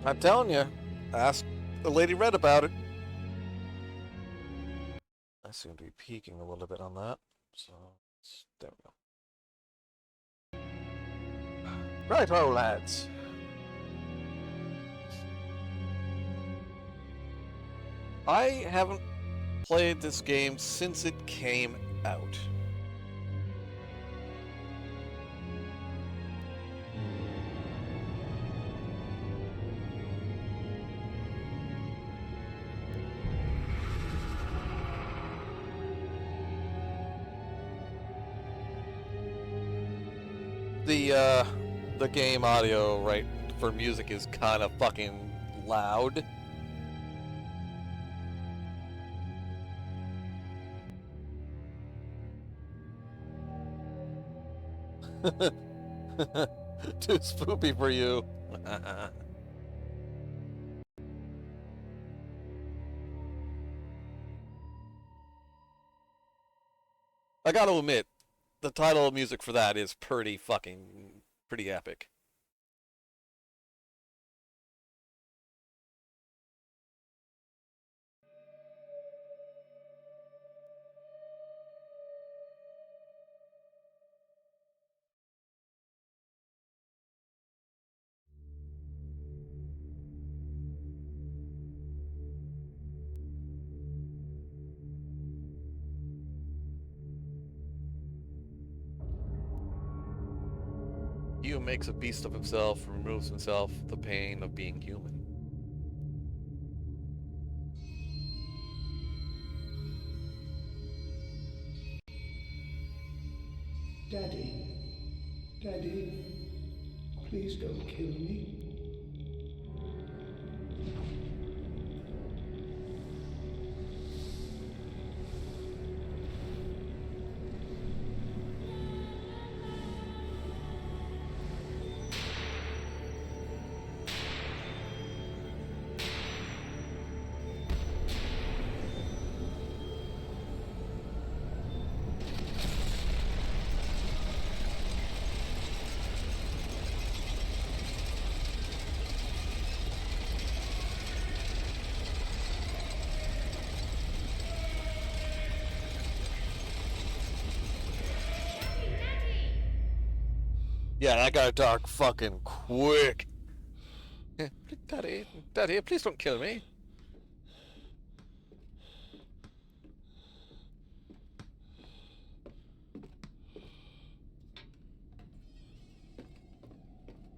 I'm telling you, ask the Lady Red about it. I seem to be peeking a little bit on that, so there we go. Righto, lads. I haven't played this game since it came out. The game audio, right, for music is kind of fucking loud. Too spoopy for you. I gotta admit, the title music for that is pretty epic. He who makes a beast of himself removes himself the pain of being human. Daddy, Daddy, please don't kill me. Yeah, that got dark fucking quick. Daddy, Daddy, please don't kill me.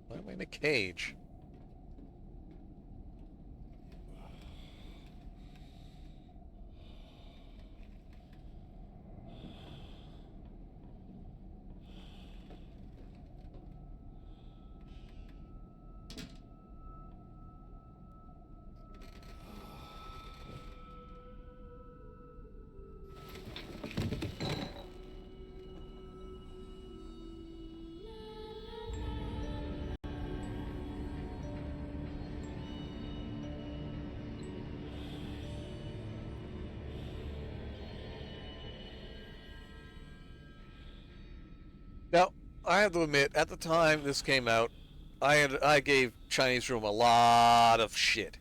Why am I in a cage? Now, I have to admit, at the time this came out, I gave Chinese Room a lot of shit.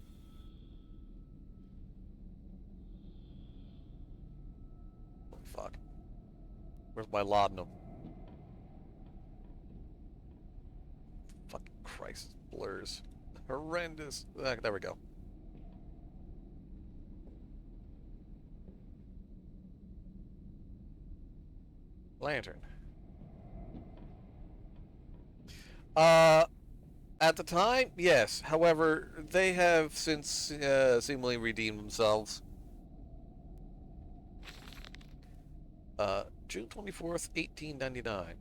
Oh, fuck. Where's my laudanum? Fucking Christ, blurs. Horrendous. There we go. Lantern. Uh, at the time, yes. However, they have since seemingly redeemed themselves. June 24th, 1899.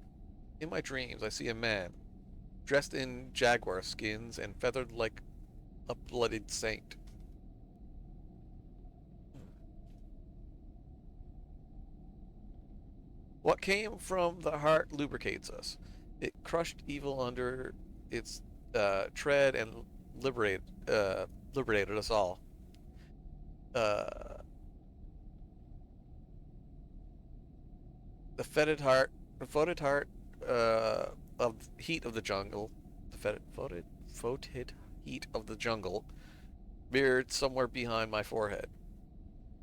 In my dreams, I see a man dressed in jaguar skins and feathered like a blooded saint. What came from the heart lubricates us. It crushed evil under its tread and liberated us all. Uh, the fetid heart of heat of the jungle. The fetid, fetid heat of the jungle, mirrored somewhere behind my forehead.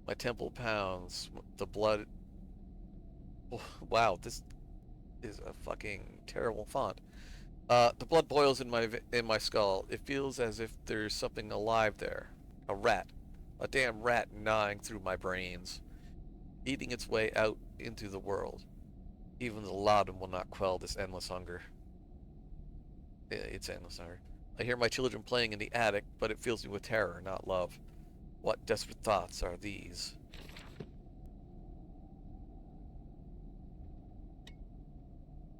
My temple pounds. The blood. Oh, wow, this is a fucking terrible font. The blood boils in my skull. It feels as if there's something alive there. A rat. A damn rat gnawing through my brains, eating its way out into the world. Even the laudanum will not quell this endless hunger. It's endless hunger. I hear my children playing in the attic, but it fills me with terror, not love. What desperate thoughts are these?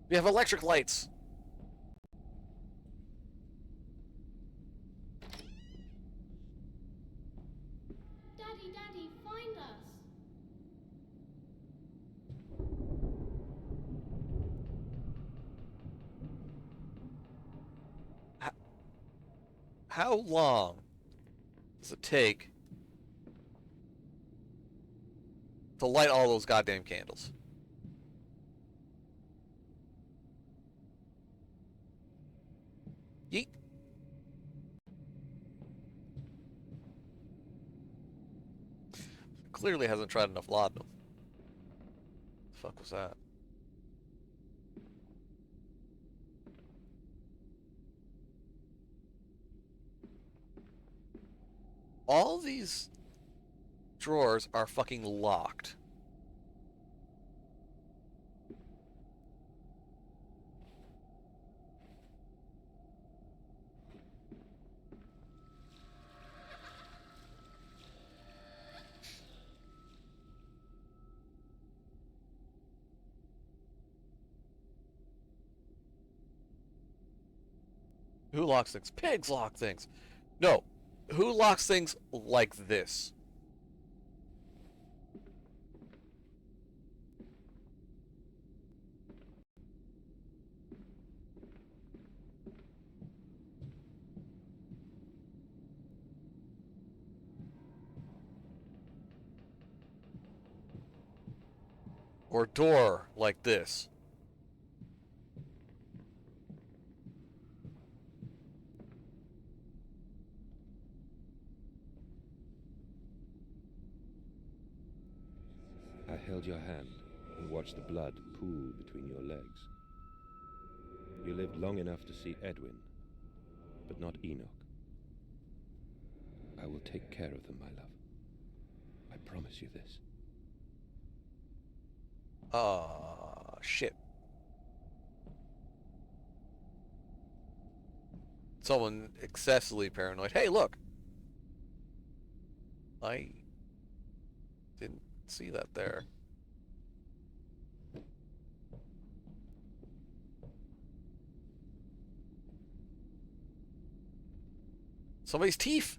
We have electric lights! Daddy, Daddy, find us! How long does it take to light all those goddamn candles? Yeet. Clearly hasn't tried enough laudanum. The fuck was that? All these drawers are fucking locked. Who locks things? Pigs lock things. No. Who locks things like this? Or door like this? I held your hand and watched the blood pool between your legs. You lived long enough to see Edwin, but not Enoch. I will take care of them, my love. I promise you this. Shit. Someone excessively paranoid. Hey, look! I didn't see that there. Somebody's teeth!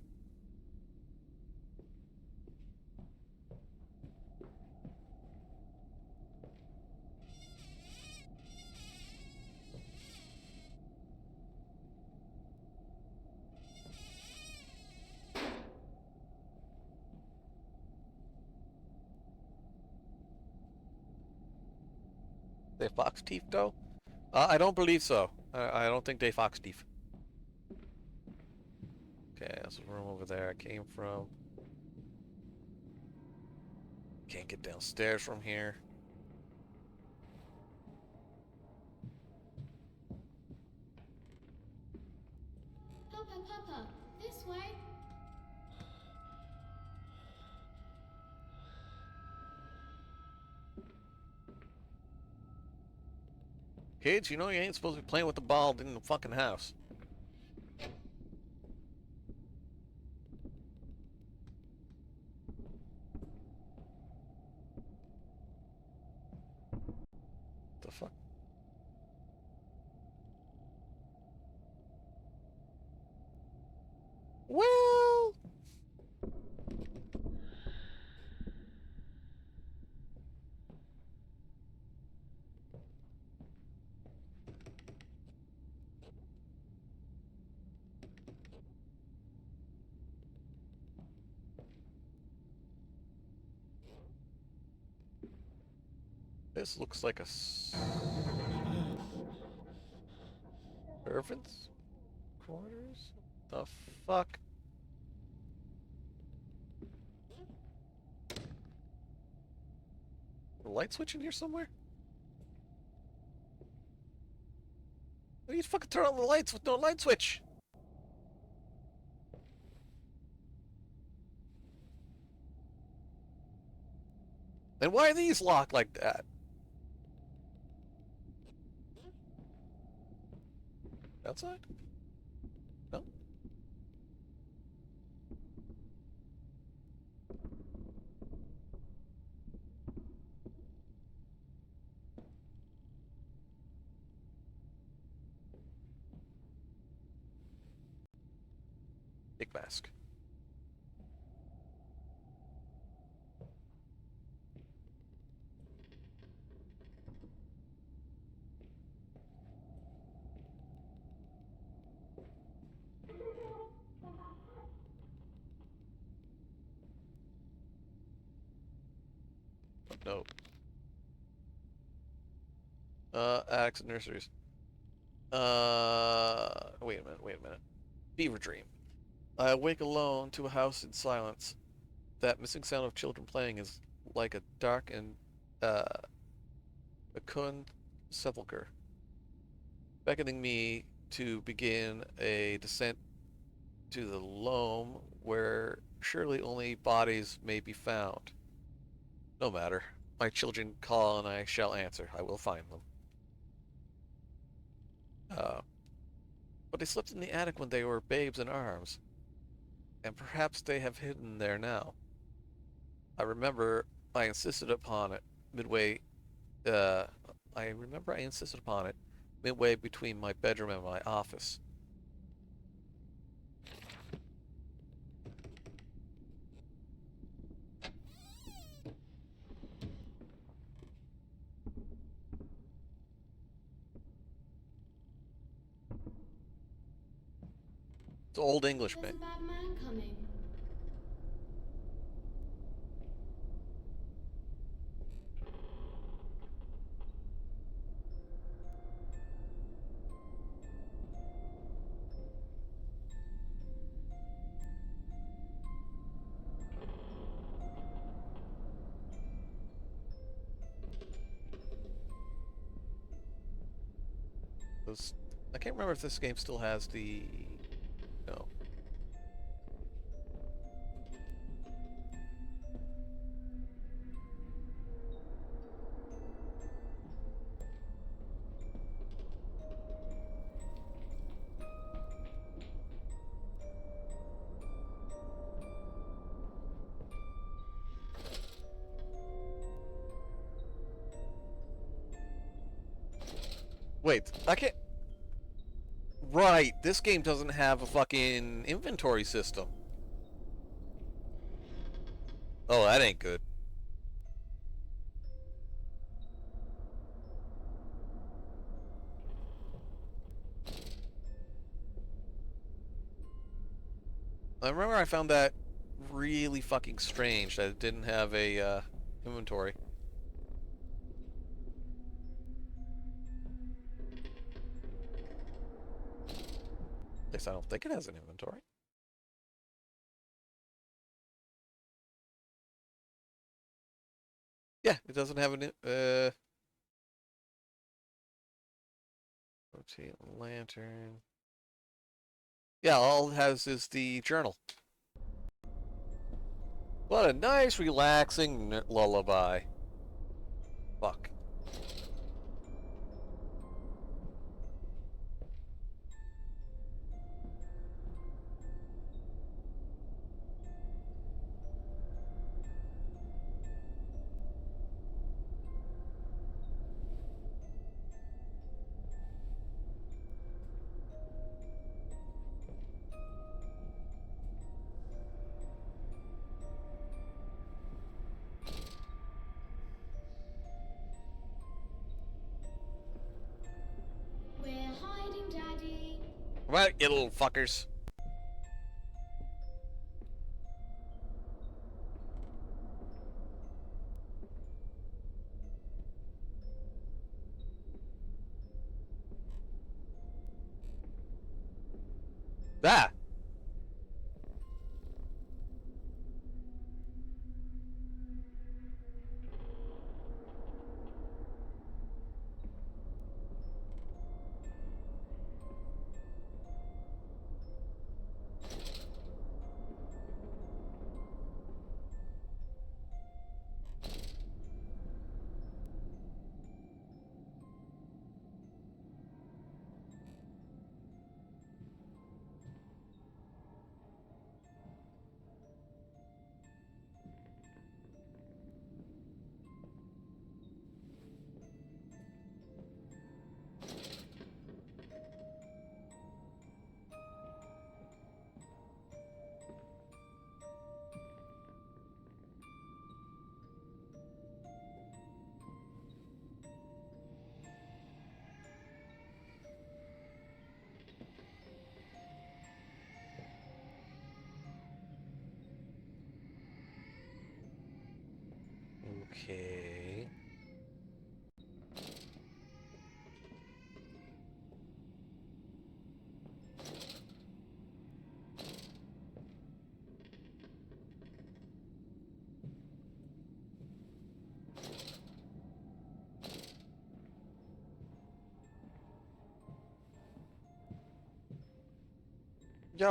They fox teeth, though? I don't believe so. I don't think they fox teeth. Okay, that's the room over there I came from. Can't get downstairs from here. Papa, Papa, this way! Kids, you know you ain't supposed to be playing with the ball in the fucking house. The fuck? Well... This looks like a servant's quarters? The fuck? A light switch in here somewhere? Why do you fucking turn on the lights with no light switch? And why are these locked like that? Outside? No? Big mask. No. Attics and nurseries. Wait a minute, wait a minute. Fever dream. I awake alone to a house in silence. That missing sound of children playing is like a dark and, uh, cocooned sepulcher, beckoning me to begin a descent to the loam where surely only bodies may be found. No matter. My children call and I shall answer. I will find them. Uh, but they slept in the attic when they were babes in arms, and perhaps they have hidden there now. I remember I insisted upon it midway. Uh, I remember I insisted upon it midway between my bedroom and my office. It's Old English, There's man. a bad man coming. I can't remember if this game still has the. No. Wait, I can't. Right, this game doesn't have a fucking inventory system. Oh, that ain't good. I remember I found that really fucking strange that it didn't have a inventory. At least I don't think it has an inventory. Yeah, it doesn't have an rotate lantern. Yeah, all it has is the journal. What a nice, relaxing lullaby. Fuck. We're hiding, Daddy. Right, you little fuckers. Ah!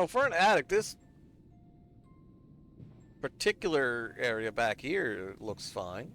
For an attic, this particular area back here looks fine.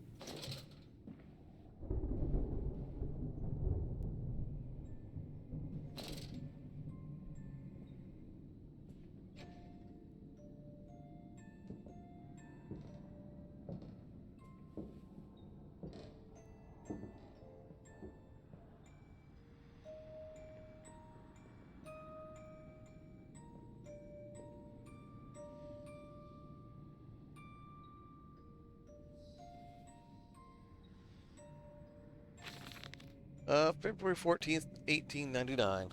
February 14th, 1899.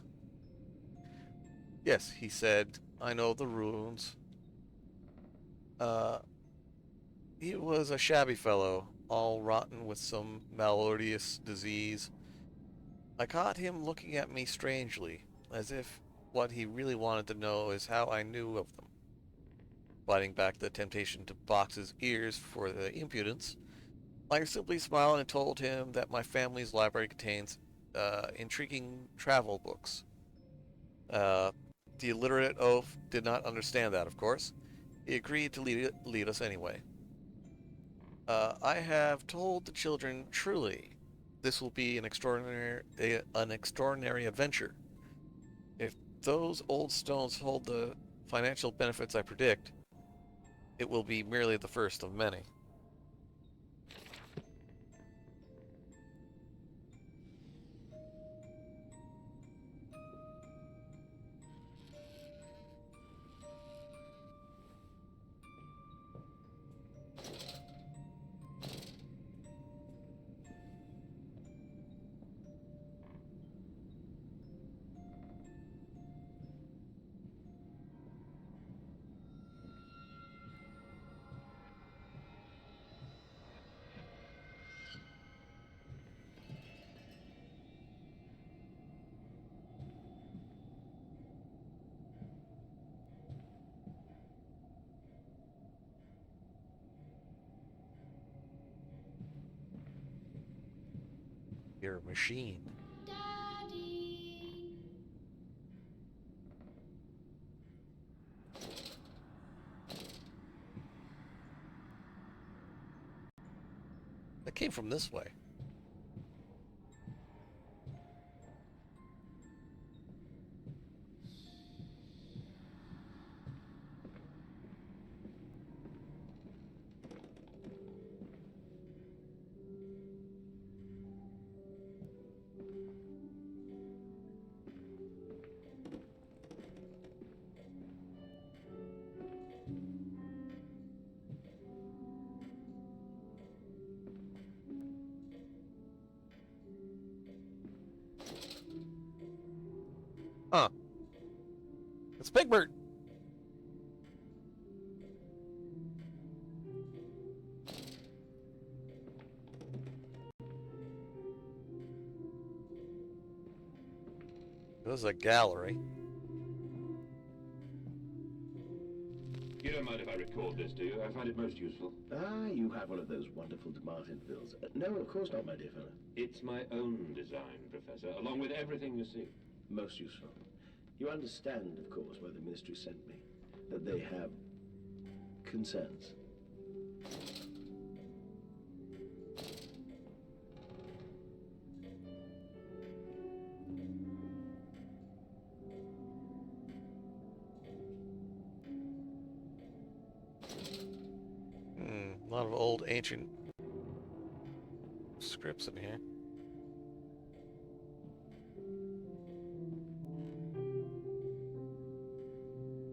Yes, he said, I know the runes. Uh, he was a shabby fellow, all rotten with some malodious disease. I caught him looking at me strangely, as if what he really wanted to know is how I knew of them. Fighting back the temptation to box his ears for the impudence, I simply smiled and told him that my family's library contains intriguing travel books. Uh, the illiterate oaf did not understand that, of course. He agreed to lead us anyway. I have told the children, truly, this will be an extraordinary adventure. If those old stones hold the financial benefits I predict, it will be merely the first of many. You're a machine. Daddy. That came from this way. Huh. It's Bigbert. This is a gallery. You don't mind if I record this, do you? I find it most useful. Ah, you have one of those wonderful Martinvilles. No, of course not, my dear fellow. It's my own design, Professor, along with everything you see. Most useful. You understand, of course, why the Ministry sent me. That they have concerns. A lot of old ancient scripts in here.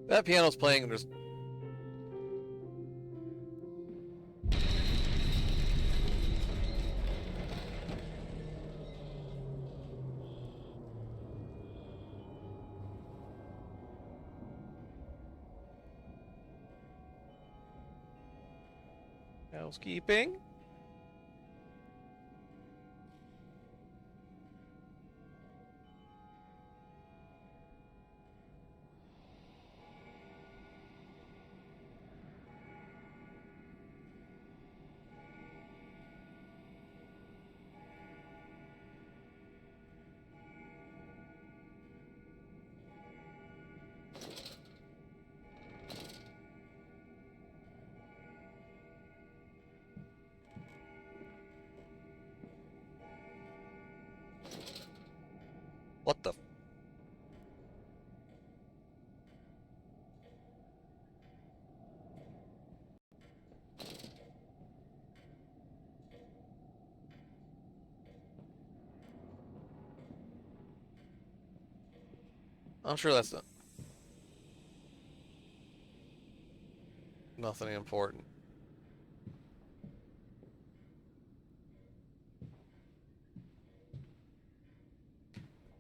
That piano's playing and there's housekeeping. I'm sure that's nothing important.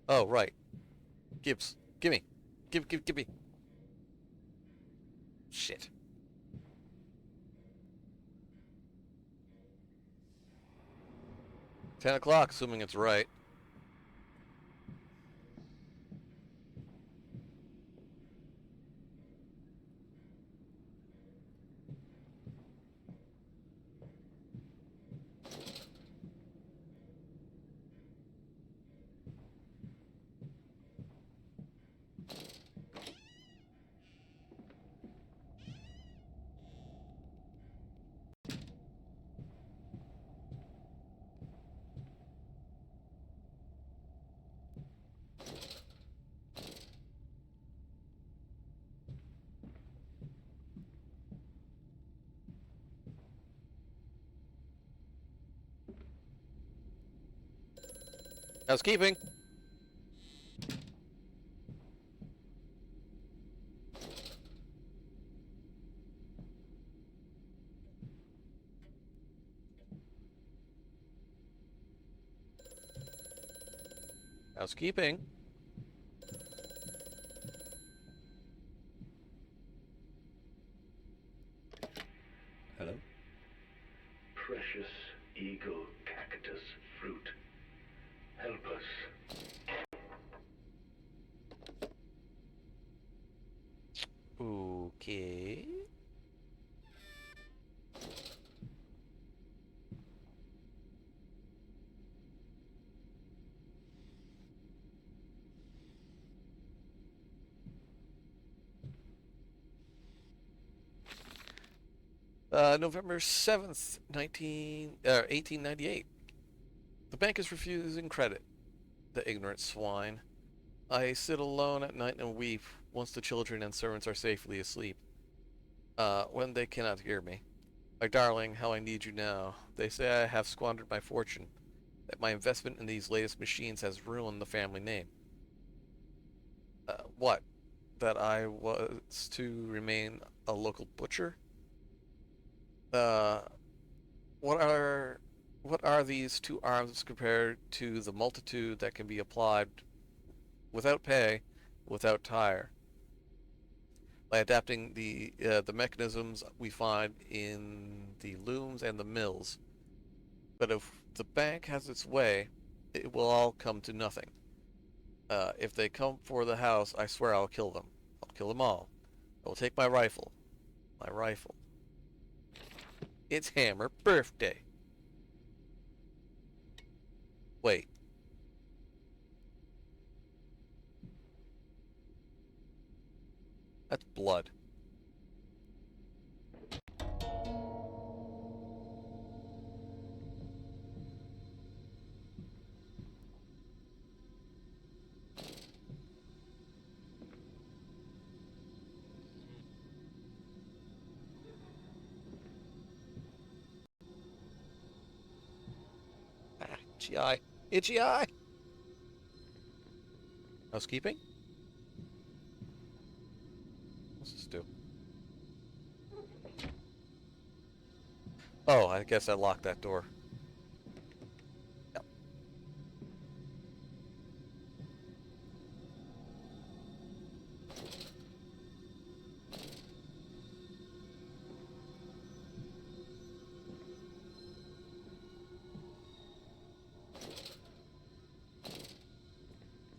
Oh, right. Gibbs. Gimme. Give me. Shit. 10 o'clock, assuming it's right. Housekeeping. Housekeeping. Hello? Precious eagle cactus fruit. Help us. Okay. November 7th, 1898. The bank is refusing credit. The ignorant swine. I sit alone at night and weep once the children and servants are safely asleep. When they cannot hear me. My darling, how I need you now. They say I have squandered my fortune, that my investment in these latest machines has ruined the family name. What? That I was to remain a local butcher? Uh, what are what are these two arms compared to the multitude that can be applied without pay, without tire, by adapting the mechanisms we find in the looms and the mills? But if the bank has its way, it will all come to nothing. If they come for the house, I swear I'll kill them. I'll kill them all. I will take my rifle. My rifle. It's Hammer birthday. Wait. That's blood. Ah, itchy eye. Itchy eye. Housekeeping? What's this do? Oh, I guess I locked that door. Yep.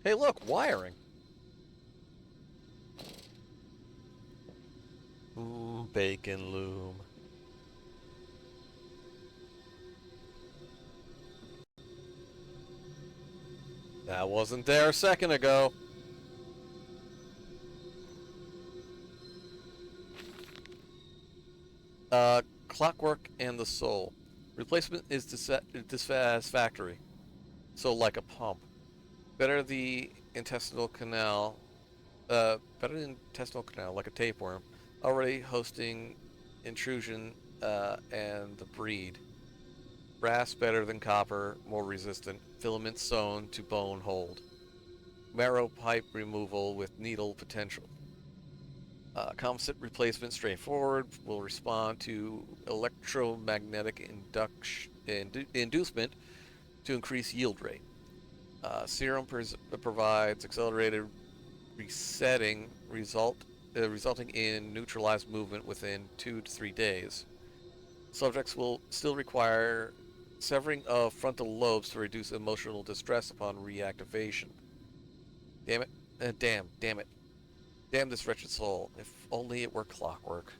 Hey, look, wiring. Ooh, bacon loom. That wasn't there a second ago. Clockwork and the soul. Replacement is dissatisfactory. So like a pump. Better the intestinal canal. Better the intestinal canal, like a tapeworm. Already hosting intrusion and the breed. Brass better than copper, more resistant. Filament sewn to bone hold. marrow pipe removal with needle potential. Composite replacement straightforward, will respond to electromagnetic inducement to increase yield rate. Serum provides accelerated resetting resulting in neutralized movement within 2 to 3 days. Subjects will still require severing of frontal lobes to reduce emotional distress upon reactivation. Damn it. Damn it. Damn this wretched soul. If only it were clockwork.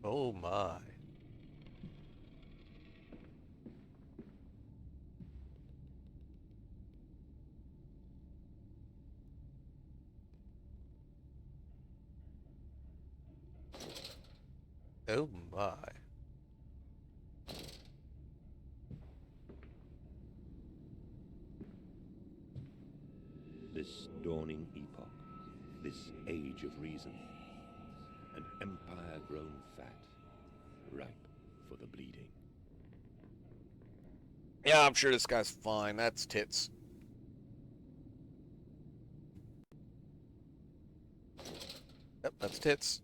Oh my. Oh my. This dawning epoch, this age of reason, an empire grown fat, ripe for the bleeding. Yeah, I'm sure this guy's fine. That's tits. Yep, that's tits.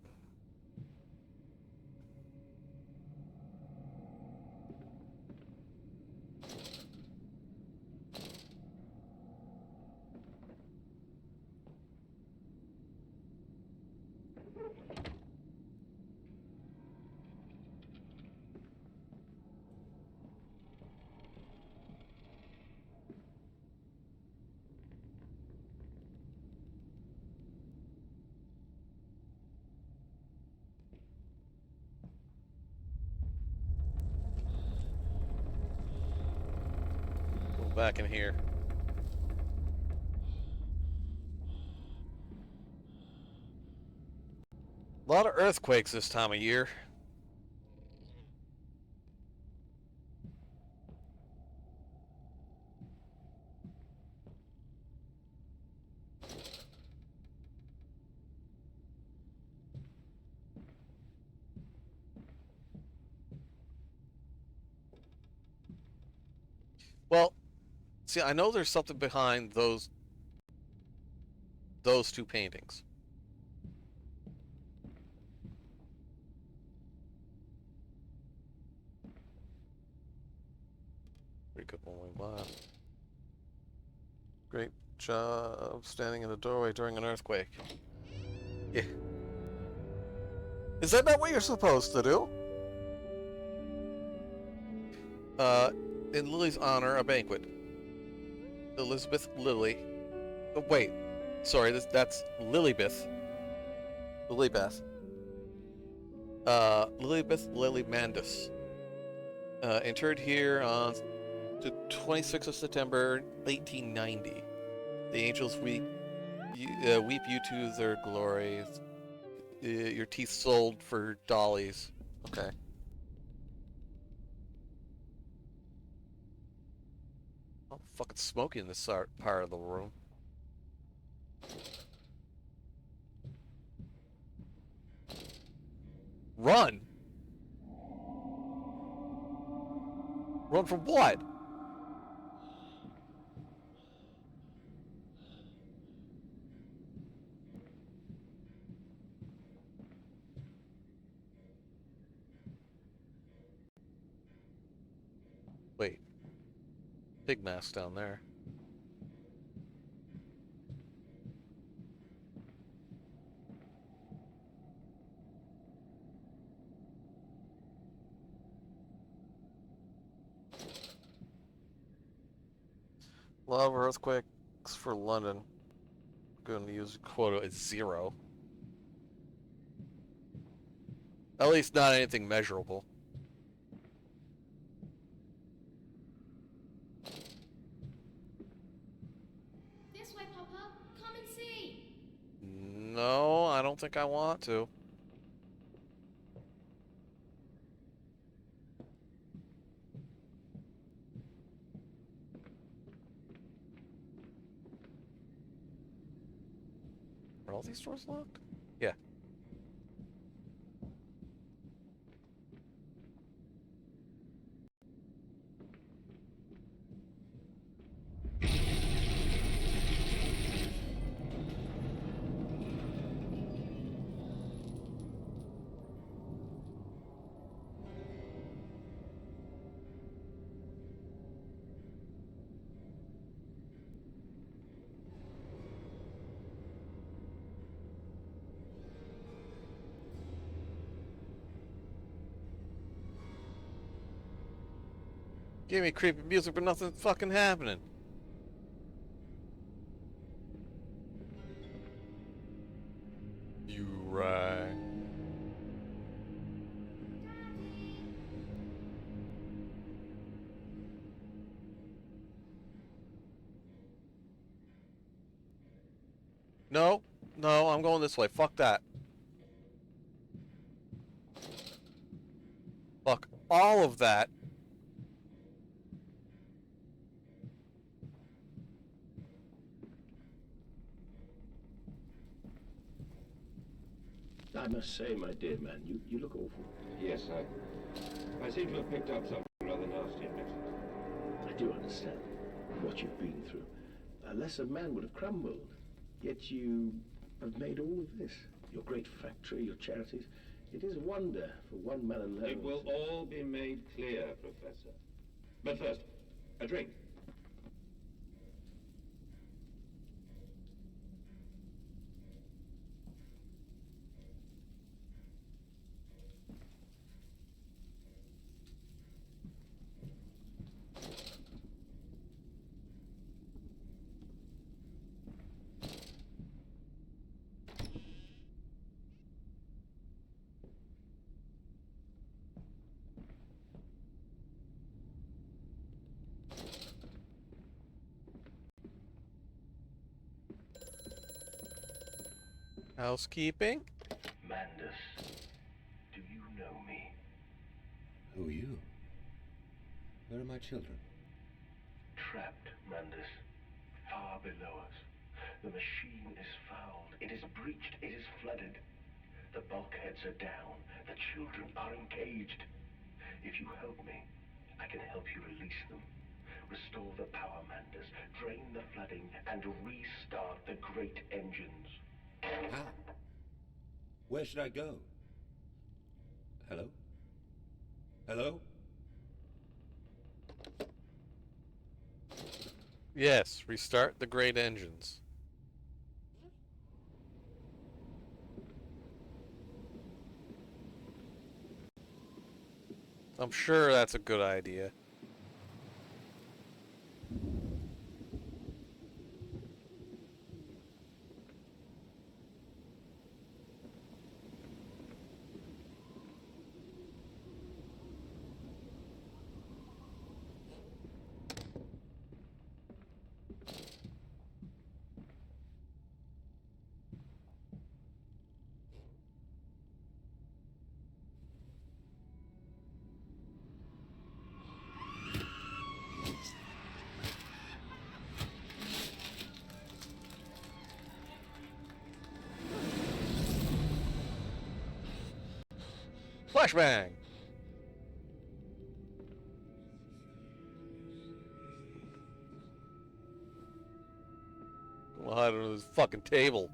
Go back in here. A lot of earthquakes this time of year. Well, see, I know there's something behind those two paintings. Pretty good one. Wow. Great job standing in the doorway during an earthquake. Yeah. Is that not what you're supposed to do? In Lily's honor, a banquet. Elizabeth Lily. Oh, wait. Sorry, that's Lilybeth. Lilybeth. Lilybeth Lily Mandus. Interred here on the 26th of September, 1890. The angels weep you to their glory. Your teeth sold for dollies. Okay. Oh, fucking smoky in this part of the room. Run! Run from what? Wait. Big mask down there. A lot of earthquakes for London. Going to use quota as 0. At least not anything measurable. This way, Papa. Come and see. No, I don't think I want to. Are all these doors locked? Yeah. Give me creepy music, but nothing's fucking happening. You right. No, no, I'm going this way. Fuck that. Fuck all of that. I must say, my dear man, you look awful. Yes, I seem to have picked up something rather nasty in Mexico. I do understand what you've been through. A lesser man would have crumbled. Yet you have made all of this. Your great factory, your charities. It is a wonder for one man alone. It will all be made clear, Professor. But first, a drink. Housekeeping? Mandus, do you know me? Who are you? Where are my children? Trapped, Mandus, far below us. The machine is fouled. It is breached. It is flooded. The bulkheads are down. The children are encaged. If you help me, I can help you release them. Restore the power, Mandus. Drain the flooding and restart the great engines. How? Where should I go? Hello? Hello? Yes, restart the great engines. I'm sure that's a good idea. Flashbang! Gonna hide under this fucking table.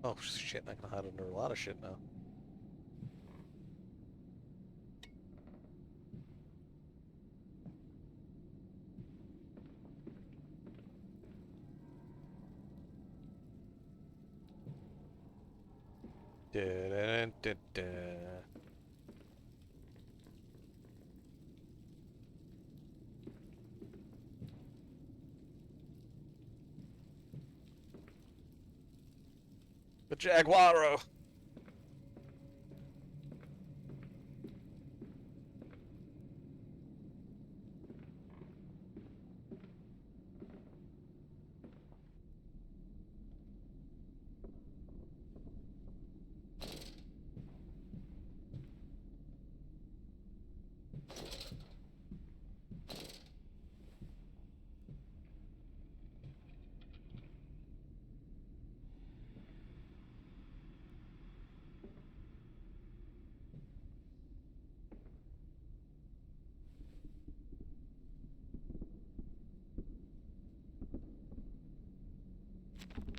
Oh shit, I can hide under a lot of shit now. Da-da-da-da-da. The Jaguaro.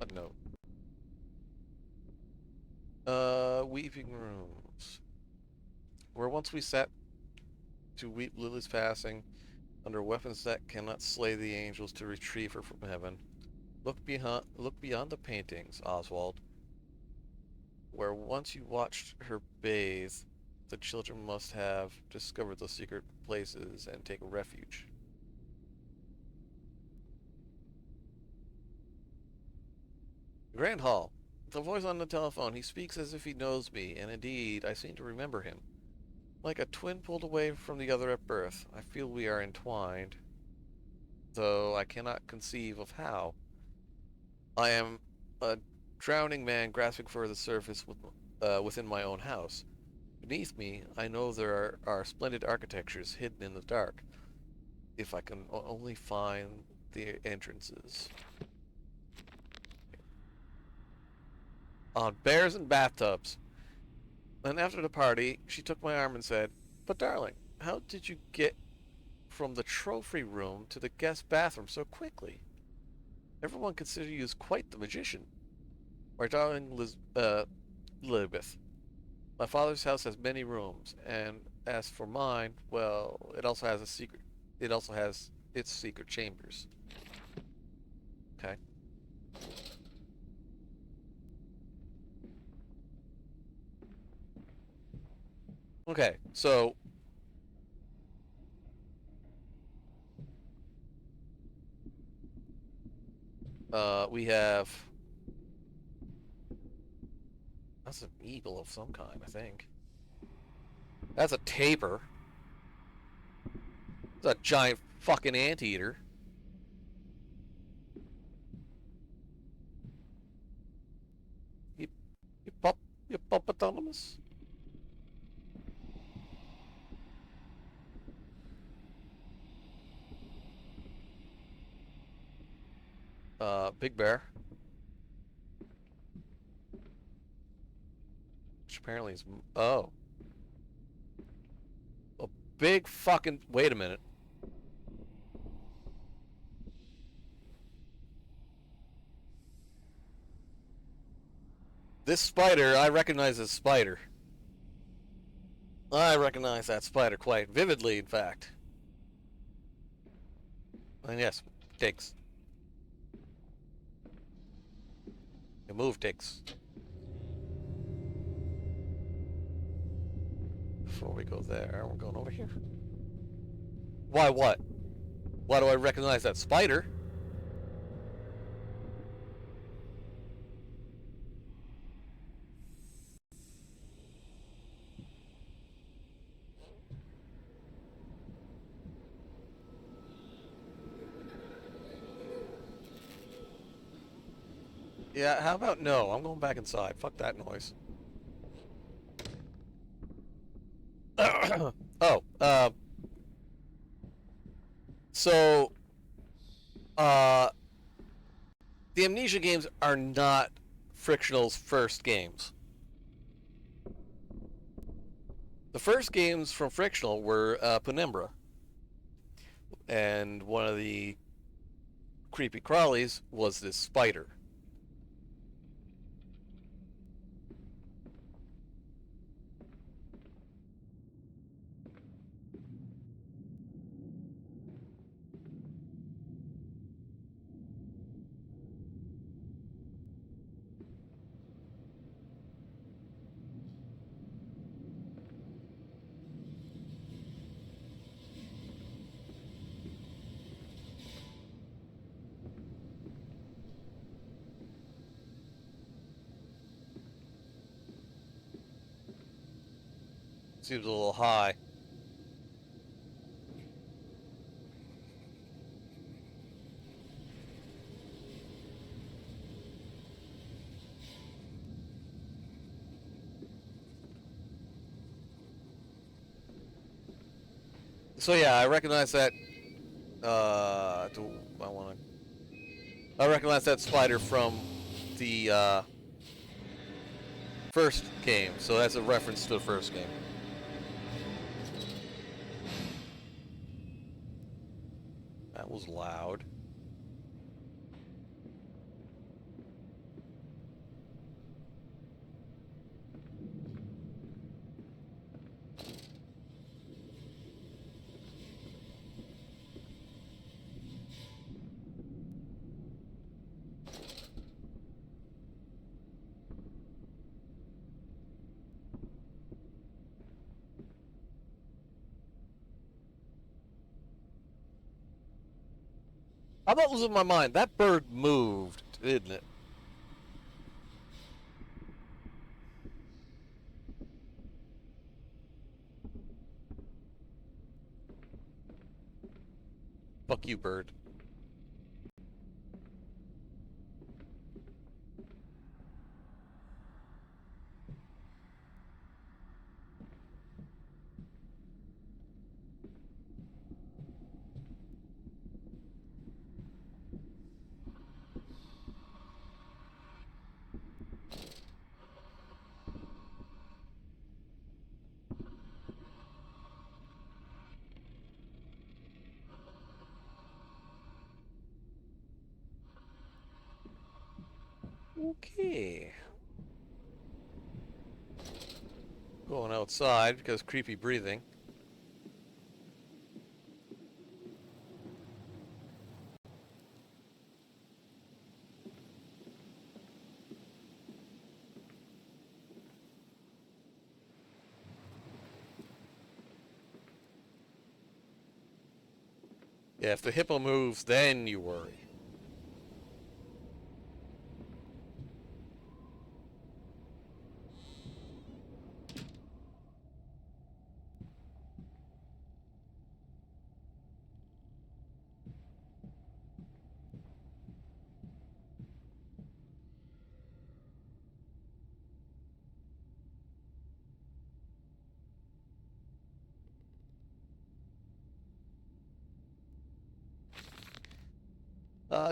A note. Weeping rooms. Where once we sat to weep Lily's passing, under weapons that cannot slay the angels to retrieve her from heaven. Look beyond the paintings, Oswald. Where once you watched her bathe, the children must have discovered the secret places and take refuge. Grand Hall. The voice on the telephone. He speaks as if he knows me, and indeed, I seem to remember him. Like a twin pulled away from the other at birth, I feel we are entwined, though I cannot conceive of how. I am a drowning man grasping for the surface within my own house. Beneath me, I know there are splendid architectures hidden in the dark, if I can only find the entrances. On bears and bathtubs. Then after the party, she took my arm and said, "But darling, how did you get from the trophy room to the guest bathroom so quickly? Everyone considers you as quite the magician." My darling Elizabeth, my father's house has many rooms, and as for mine, well, it also has a secret. It also has its secret chambers. Okay. Okay, so we have that's an eagle of some kind, I think. That's a tapir. It's a giant fucking anteater. You, you hippopotamus. Big bear. Which apparently is oh, a big fucking. Wait a minute. This spider, I recognize this spider. I recognize that spider quite vividly, in fact. And yes, ticks. You move, ticks. Before we go there, we're going over here. Why what? Why do I recognize that spider? Yeah, how about no? I'm going back inside. Fuck that noise. Oh, so, uh, the Amnesia games are not Frictional's first games. The first games from Frictional were Penumbra, and one of the creepy crawlies was this spider. Seems a little high. So yeah, I recognize that. Do I want to? I recognize that spider from the first game, so that's a reference to the first game. That was loud. I'm not losing my mind. That bird moved, didn't it? Fuck you, bird. Okay. Going outside because creepy breathing. Yeah, if the hippo moves, then you worry.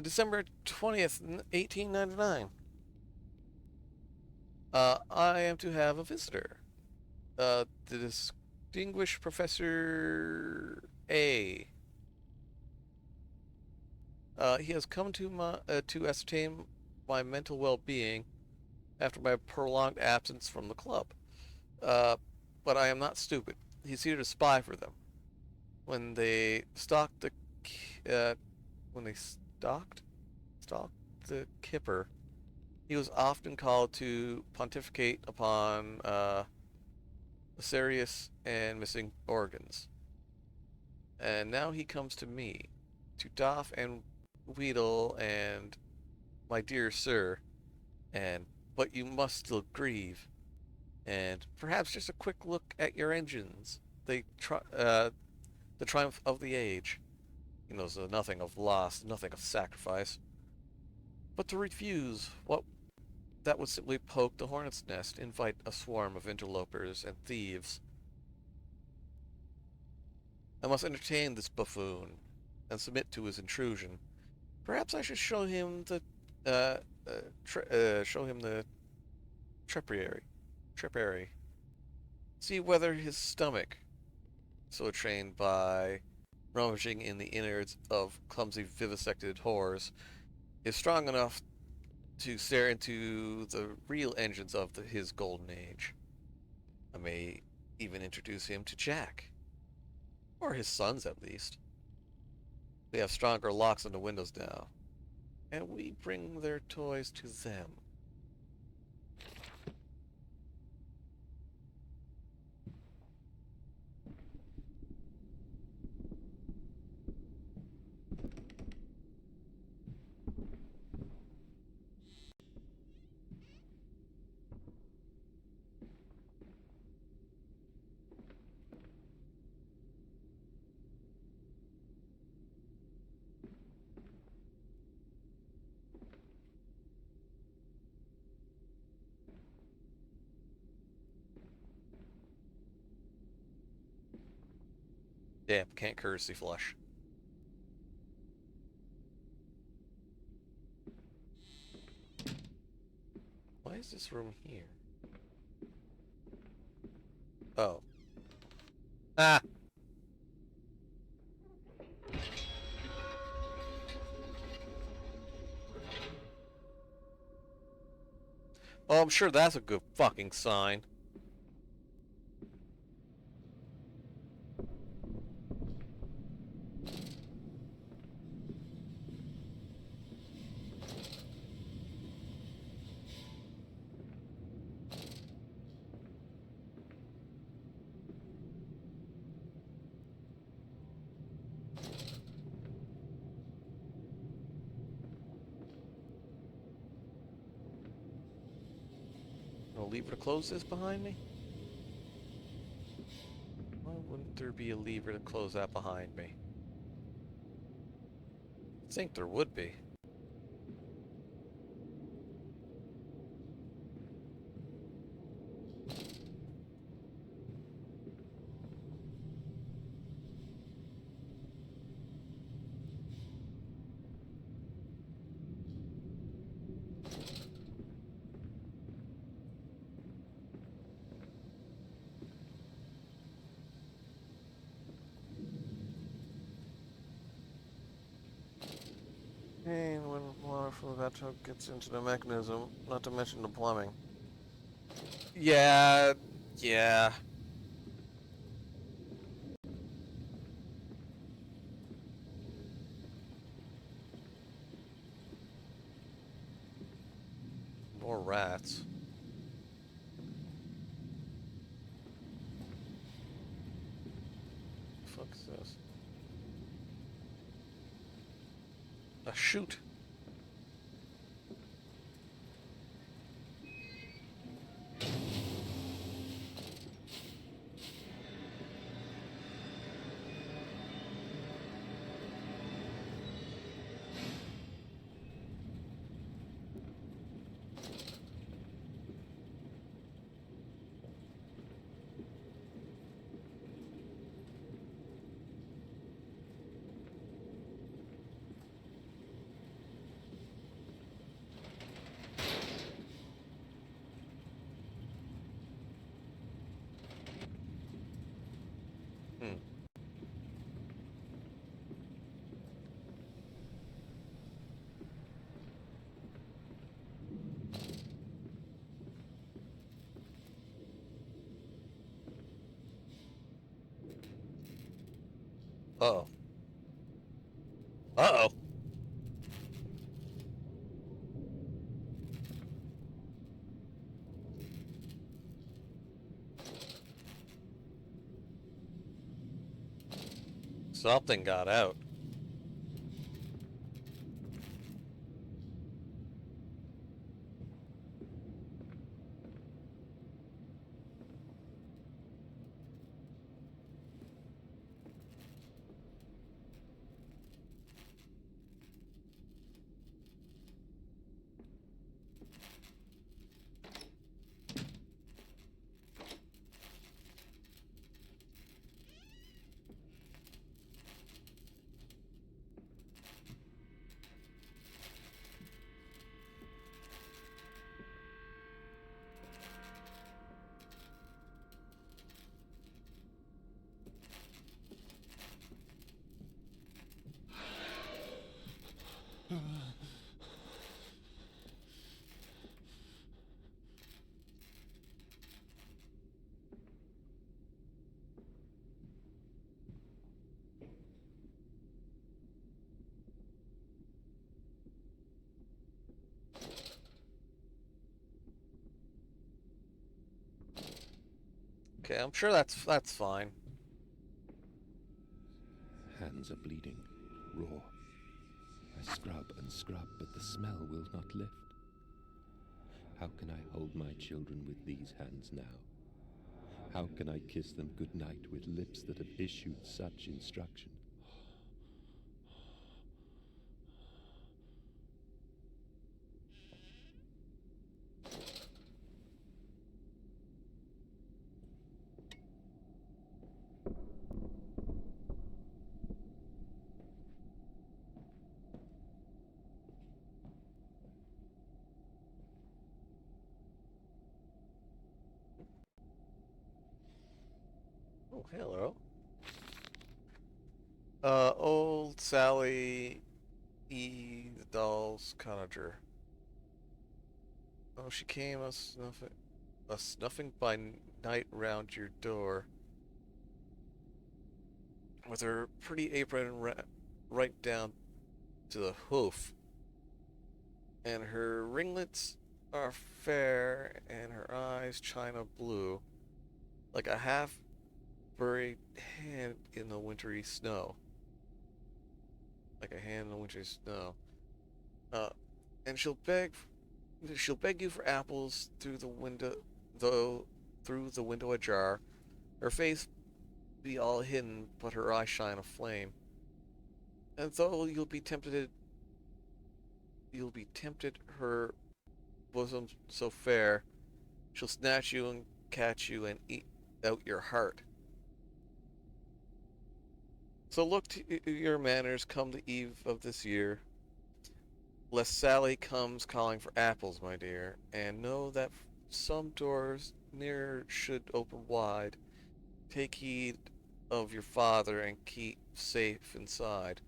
December 20th, 1899. I am to have a visitor. The distinguished Professor A. He has come to ascertain my mental well-being after my prolonged absence from the club. Uh, but I am not stupid. He's here to spy for them. When they stalked the, when they stalked the Kipper, he was often called to pontificate upon serious and missing organs. And now he comes to me, to doff and wheedle and my dear sir, and but you must still grieve, and perhaps just a quick look at your engines. The triumph of the age. He knows nothing of loss, nothing of sacrifice. But to refuse what that would simply poke the hornet's nest, invite a swarm of interlopers and thieves. I must entertain this buffoon and submit to his intrusion. Perhaps I should show him the uh, show him the trepiary. Trepiary. See whether his stomach, so trained by rummaging in the innards of clumsy vivisected horrors, is strong enough to stare into the real engines of his golden age. I may even introduce him to Jack. Or his sons, at least. They have stronger locks on the windows now, and we bring their toys to them. Damn, can't courtesy flush. Why is this room here? Oh. Ah! Oh, I'm sure that's a good fucking sign. A lever to close this behind me? Why wouldn't there be a lever to close that behind me? I think there would be. And when water from the bathtub gets into the mechanism, not to mention the plumbing. Yeah, yeah. More rats. The fuck is this? A chute. Hmm. Uh-oh. Uh-oh. Something got out. Okay, I'm sure that's fine. Hands are bleeding, raw. I scrub and scrub, but the smell will not lift. How can I hold my children with these hands now? How can I kiss them goodnight with lips that have issued such instruction? Oh, hello. Old Sally the doll's cottager. Oh, she came a snuffing by night round your door, with her pretty apron right down to the hoof, and her ringlets are fair, and her eyes china blue, like a half-buried hand in the wintry snow. Like a hand in the wintry snow. Uh, and she'll beg you for apples though through the window ajar. Her face be all hidden, but her eyes shine a flame. And though you'll be tempted, her bosom so fair, she'll snatch you and catch you and eat out your heart. So look to your manners come the eve of this year, lest Sally comes calling for apples, my dear, and know that some doors near should open wide. Take heed of your father and keep safe inside.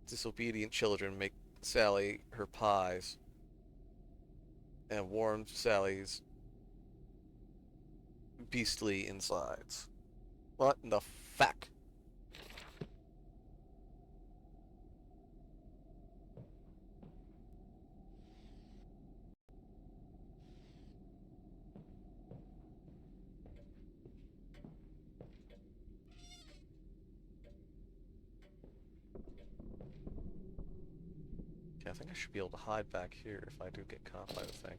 Disobedient children make Sally her pies and warm Sally's beastly insides. What in the fuck? Okay, I think I should be able to hide back here if I do get caught by the thing.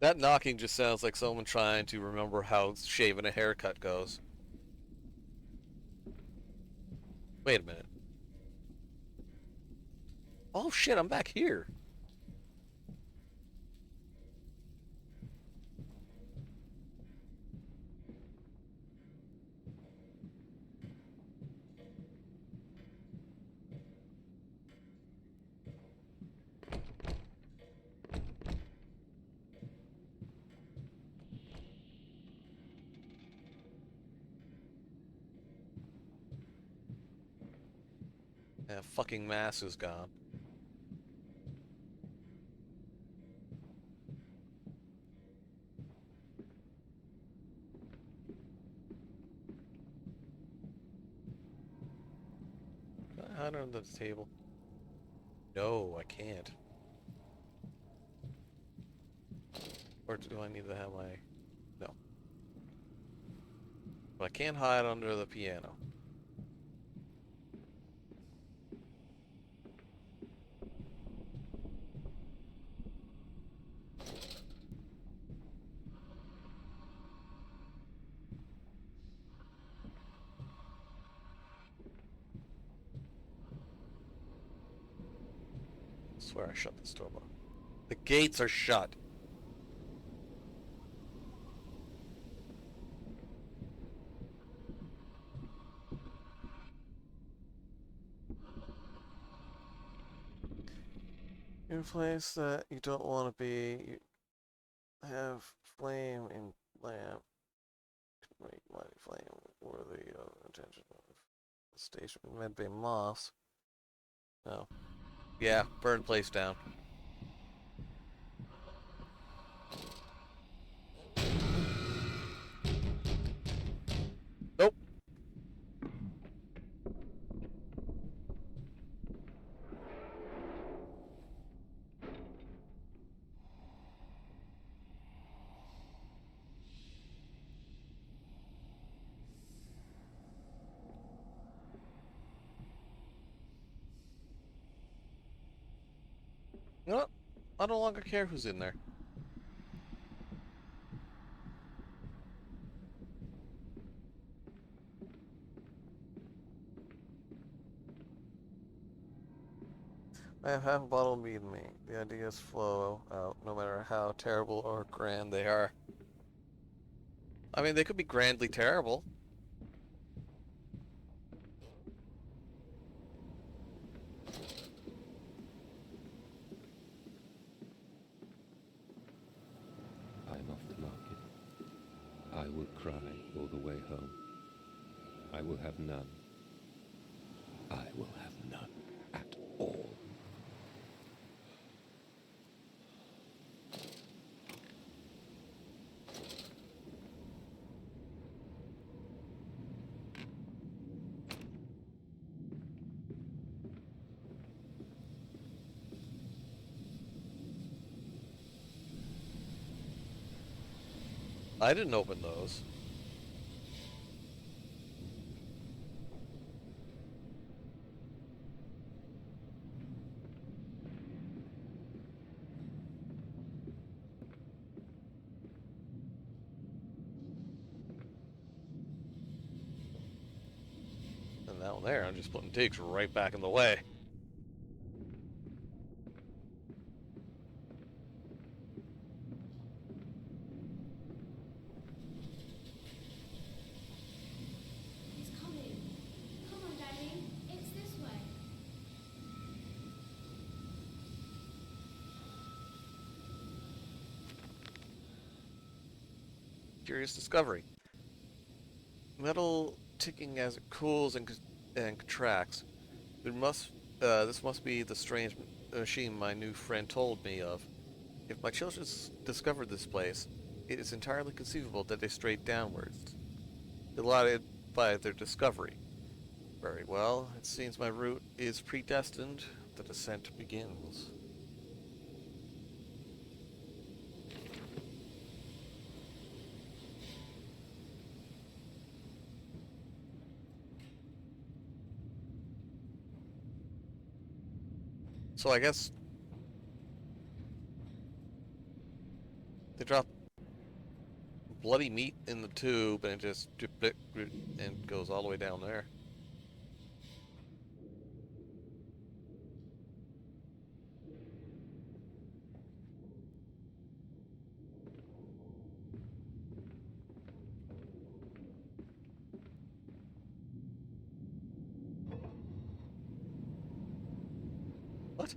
That knocking just sounds like someone trying to remember how shaving a haircut goes. Wait a minute. Oh shit, I'm back here. That fucking mask is gone. Can I hide under the table? No, I can't. Or do I need to have my... No. But I can't hide under the piano. I swear I shut this door. The gates are shut. In a place that you don't want to be, you have flame and lamp. Make mighty flame worthy of attention of the station. Medbay moss. No. Yeah, burn place down. No, I no longer care who's in there. I have half a bottle of mead in me. The ideas flow out, no matter how terrible or grand they are. I mean, they could be grandly terrible. I'm off to market. I will cry all the way home. I will have none. I will have none at all. I didn't open those. And that one there, I'm just putting digs right back in the way. He's coming. Come on, Daddy. It's this way. Curious discovery. Metal ticking as it cools and contracts. This must be the strange machine my new friend told me of. If my children discovered this place, it is entirely conceivable that they strayed downwards, delighted by their discovery. Very well, it seems my route is predestined. The descent begins. So I guess they drop bloody meat in the tube and it just and goes all the way down there. What?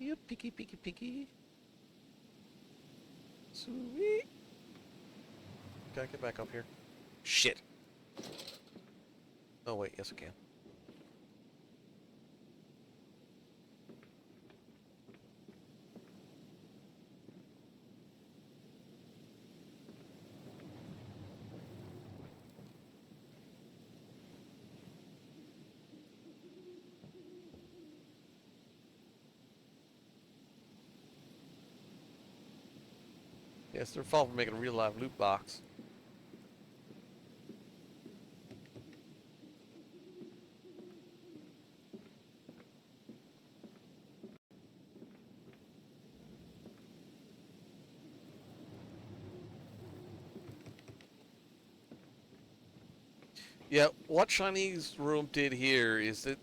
You picky, picky, picky. Sweet. Can I get back up here? Shit. Oh wait, yes I can. Yes, they're fault for making a real live loot box. Yeah, what Chinese room did here is that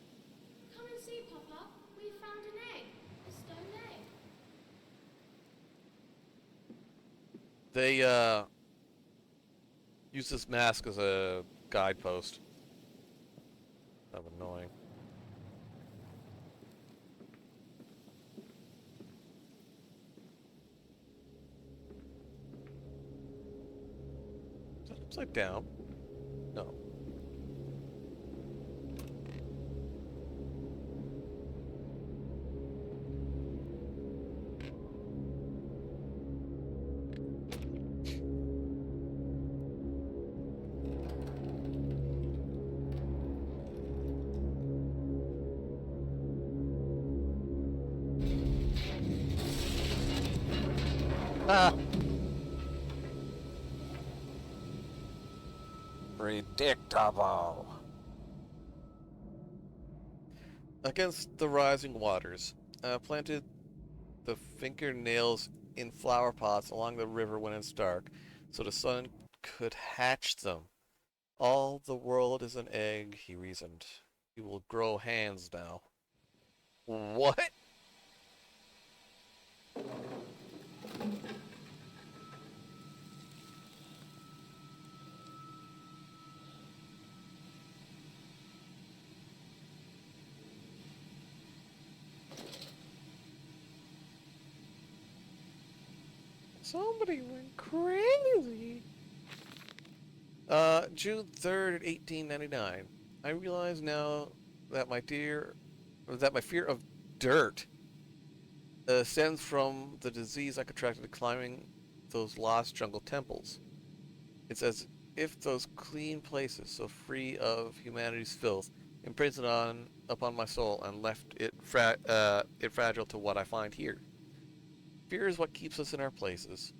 Come and see, Papa. We found an egg. A stone egg. they use this mask as a guidepost. Kind of annoying. Is that upside down? No. Ah! Predictable. Against the rising waters, I planted the fingernails in flower pots along the river when it's dark, so the sun could hatch them. All the world is an egg, he reasoned. We will grow hands now. What? Somebody went crazy. June 3rd, 1899. I realize now that my fear of dirt stems from the disease I contracted climbing those lost jungle temples. It's as if those clean places, so free of humanity's filth, imprinted upon my soul and left it fragile to what I find here. Fear is what keeps us in our places,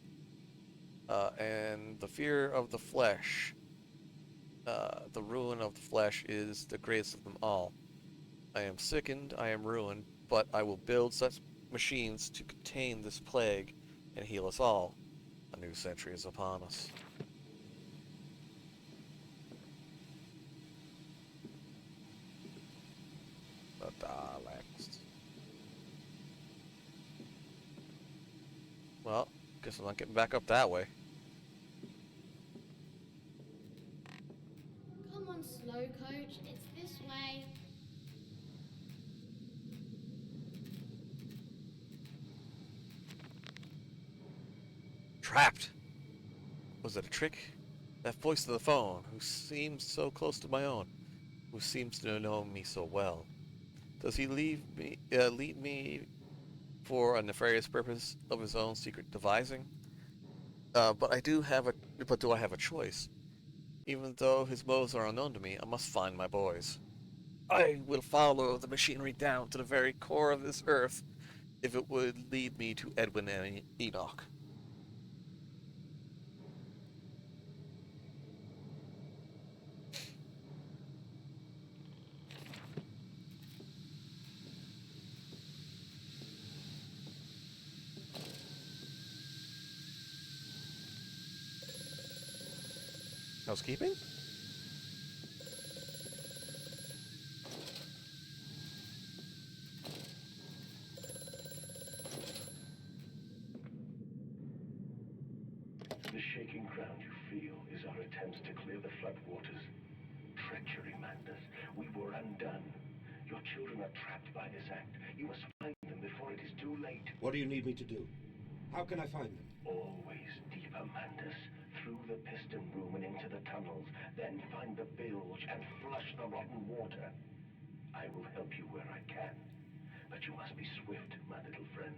and the fear of the flesh, the ruin of the flesh, is the greatest of them all. I am sickened, I am ruined, but I will build such machines to contain this plague and heal us all. A new century is upon us. The Daleks. Well, guess I'm not getting back up that way. Come on, slow coach. It's this way. Trapped! Was it a trick? That voice on the phone, who seems so close to my own, who seems to know me so well. Does he lead me for a nefarious purpose of his own secret devising? But do I have a choice? Even though his motives are unknown to me, I must find my boys. I will follow the machinery down to the very core of this earth if it would lead me to Edwin and Enoch. Housekeeping? The shaking ground you feel is our attempts to clear the flood waters. Treachery, Mandus. We were undone. Your children are trapped by this act. You must find them before it is too late. What do you need me to do? How can I find them? Always deeper, Mandus. Through the piston room and into the tunnels. Then find the bilge and flush the rotten water. I will help you where I can. But you must be swift, my little friend.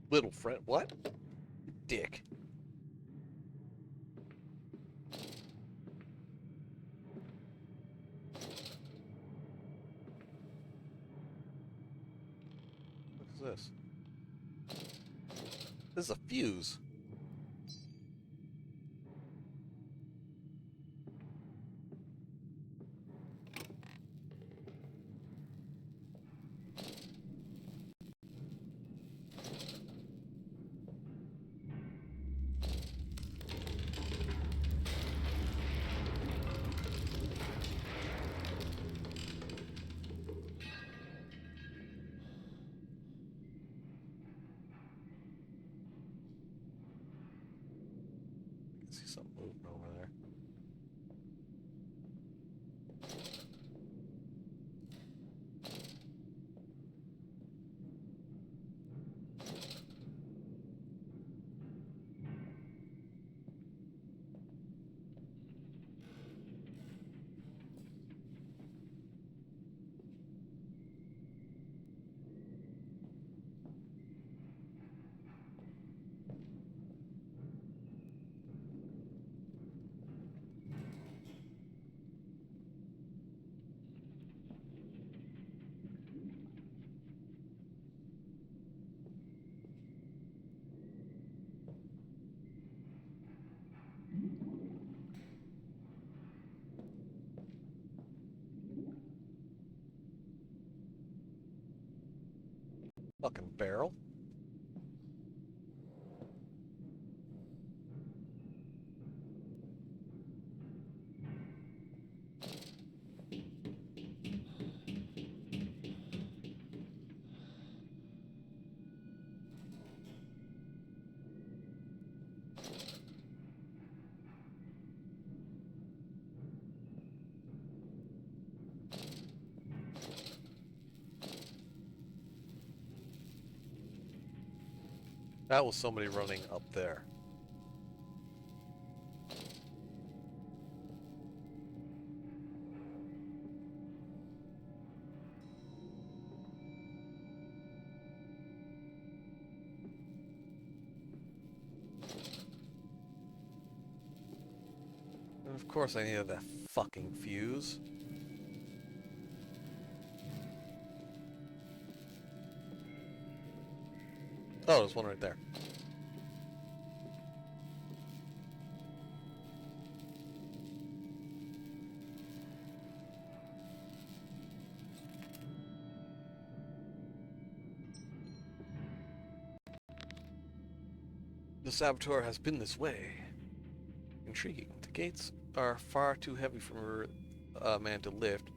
Little friend, what? Dick. What is this? This is a fuse. I see something moving over there. Fucking barrel. That was somebody running up there. And of course I needed that fucking fuse. Oh, there's one right there. The saboteur has been this way. Intriguing. The gates are far too heavy for a man to lift,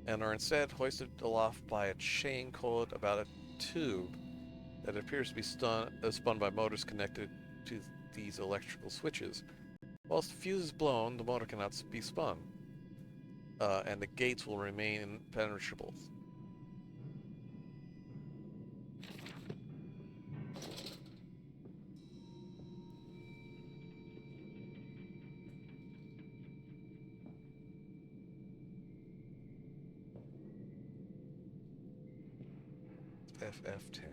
and are instead hoisted aloft by a chain coiled about a tube that appears to be spun by motors connected to these electrical switches. Whilst the fuse is blown, the motor cannot be spun, and the gates will remain impenetrable. FF10.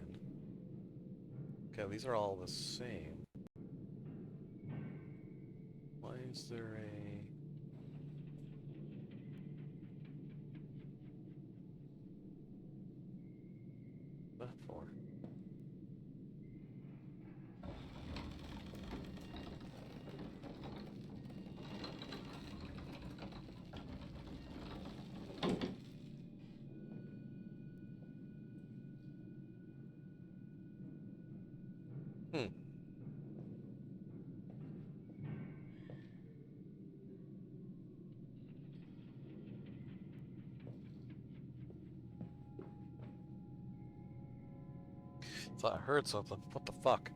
Okay, these are all the same. Why is there a... What for? Thought I heard something. What the fuck?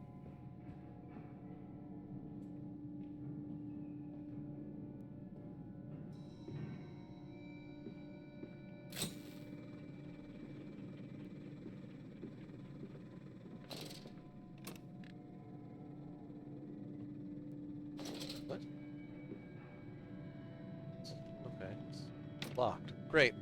What? Okay. It's locked. Great.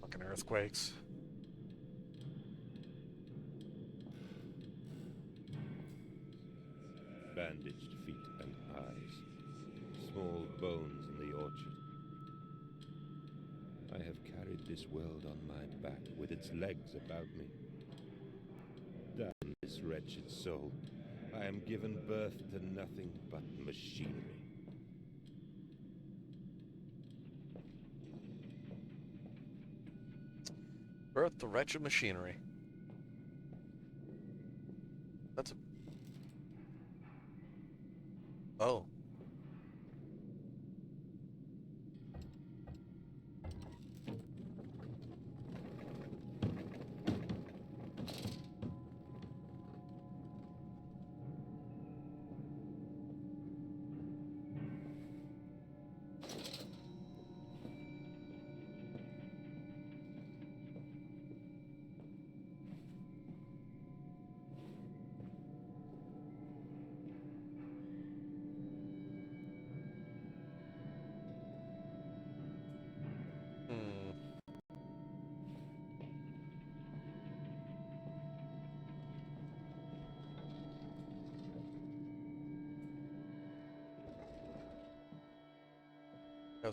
Fucking earthquakes. Bandaged feet and eyes, small bones in the orchard. I have carried this world on my back with its legs about me. Damn this wretched soul. I am given birth to nothing but machinery. Birth the wretched machinery. That's a... Oh.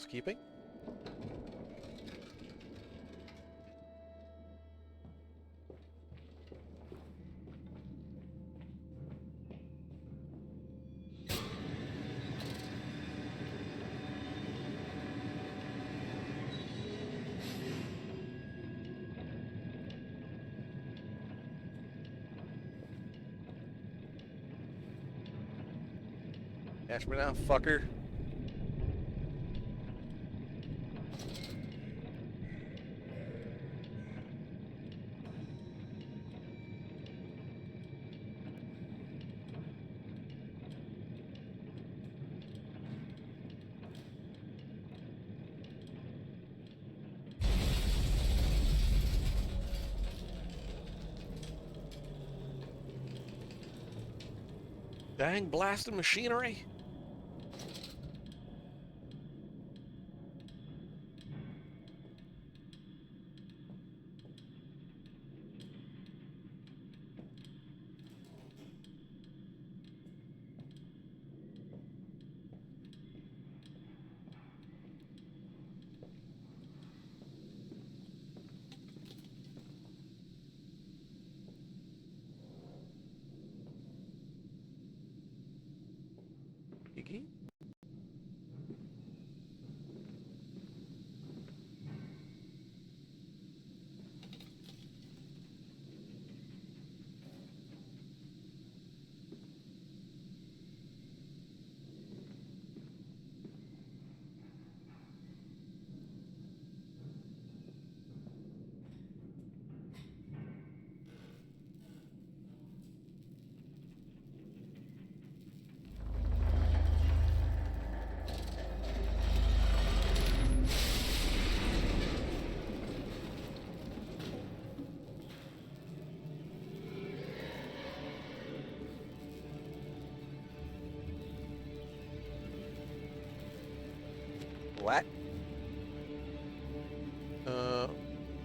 Housekeeping. Catch me now, fucker. Dang blasted machinery. Iggy? What?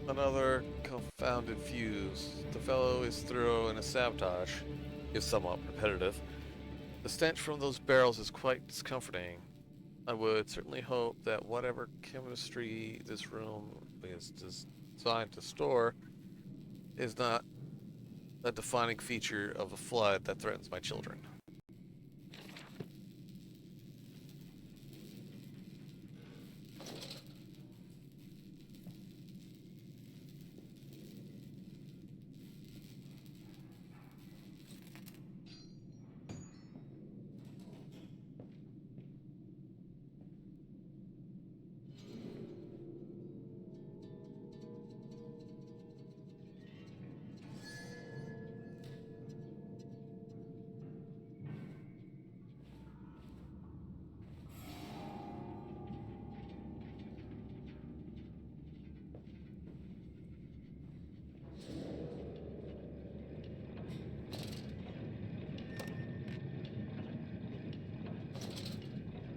Another confounded fuse. The fellow is thorough in his sabotage, if somewhat repetitive. The stench from those barrels is quite discomforting. I would certainly hope that whatever chemistry this room is designed to store is not a defining feature of a flood that threatens my children.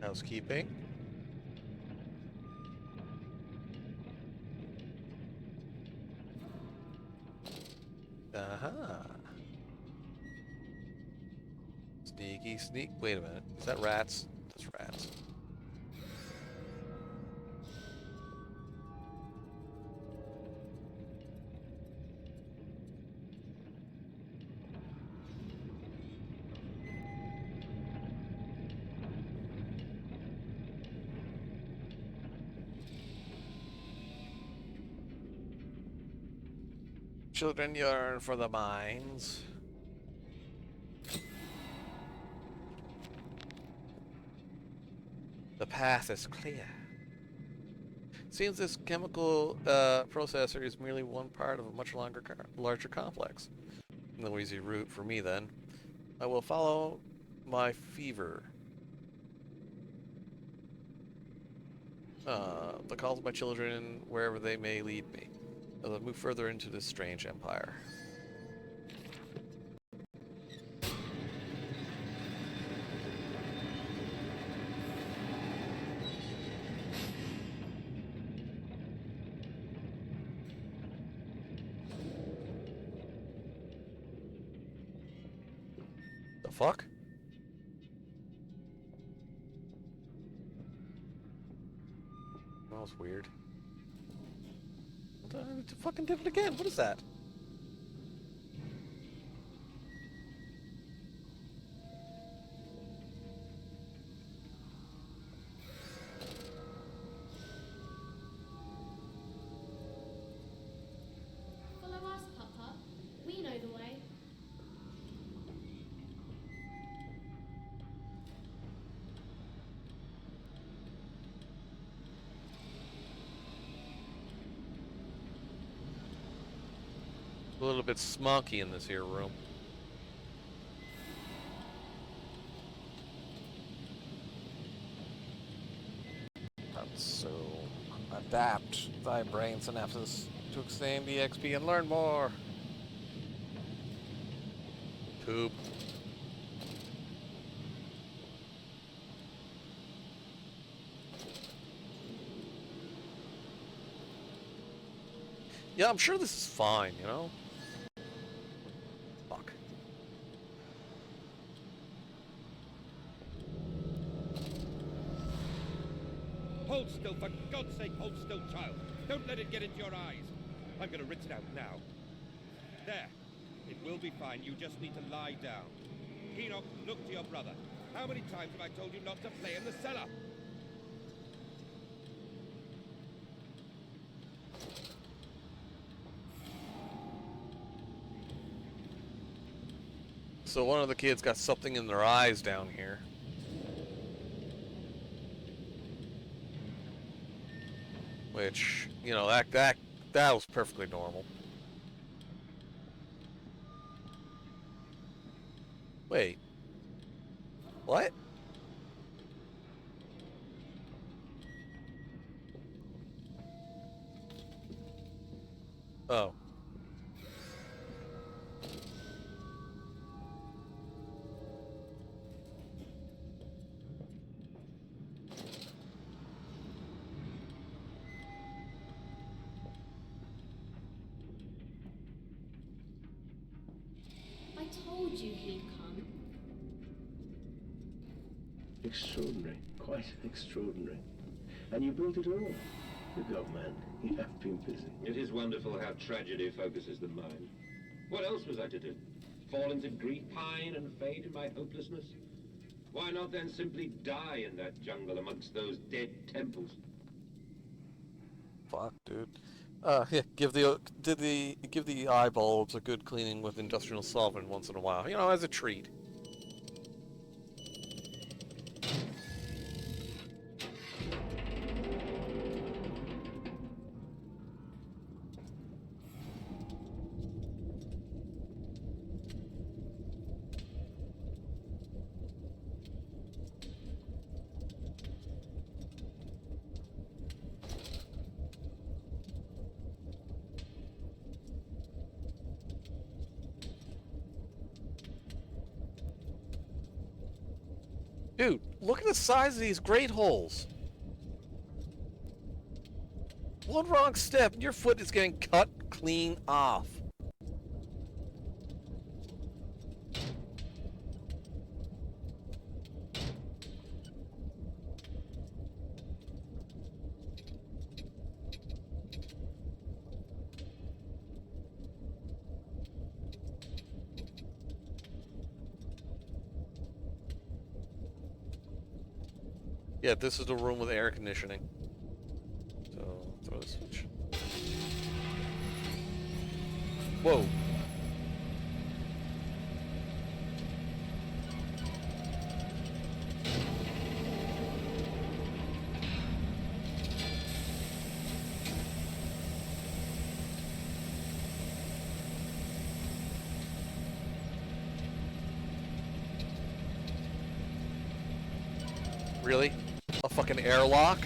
Housekeeping. Aha. Sneaky sneak. Wait a minute. Is that rats? That's rats. Children yearn for the mines. The path is clear. Seems this chemical processor is merely one part of a much larger complex. No easy route for me then. I will follow my fever. The calls of my children wherever they may lead me. As I move further into this strange empire. The fuck? was weird. I fucking did it again. What is that? Follow us, Papa. We know the way. A little bit smoky in this here room. So, adapt thy brain synapses to extend the XP and learn more. Tube. Yeah, I'm sure this is fine, you know? Fuck. Hold still, for God's sake, hold still, child. Don't let it get into your eyes. I'm gonna rinse it out now. There. It will be fine. You just need to lie down. Enoch, look to your brother. How many times have I told you not to play in the cellar? So one of the kids got something in their eyes down here. Which, you know, that was perfectly normal. Wait. What? Oh. I told you he'd come. Extraordinary. Quite extraordinary. And you built it all. Good God, man. You have been busy. It is wonderful how tragedy focuses the mind. What else was I to do? Fall into grief, pine, and fade in my hopelessness? Why not then simply die in that jungle amongst those dead temples? Fuck, dude. Yeah, give the eyeballs a good cleaning with industrial solvent once in a while. You know, as a treat. Dude, look at the size of these grate holes. One wrong step and your foot is getting cut clean off. Yeah, this is the room with air conditioning. So, throw the switch. Whoa. Really? A fucking airlock?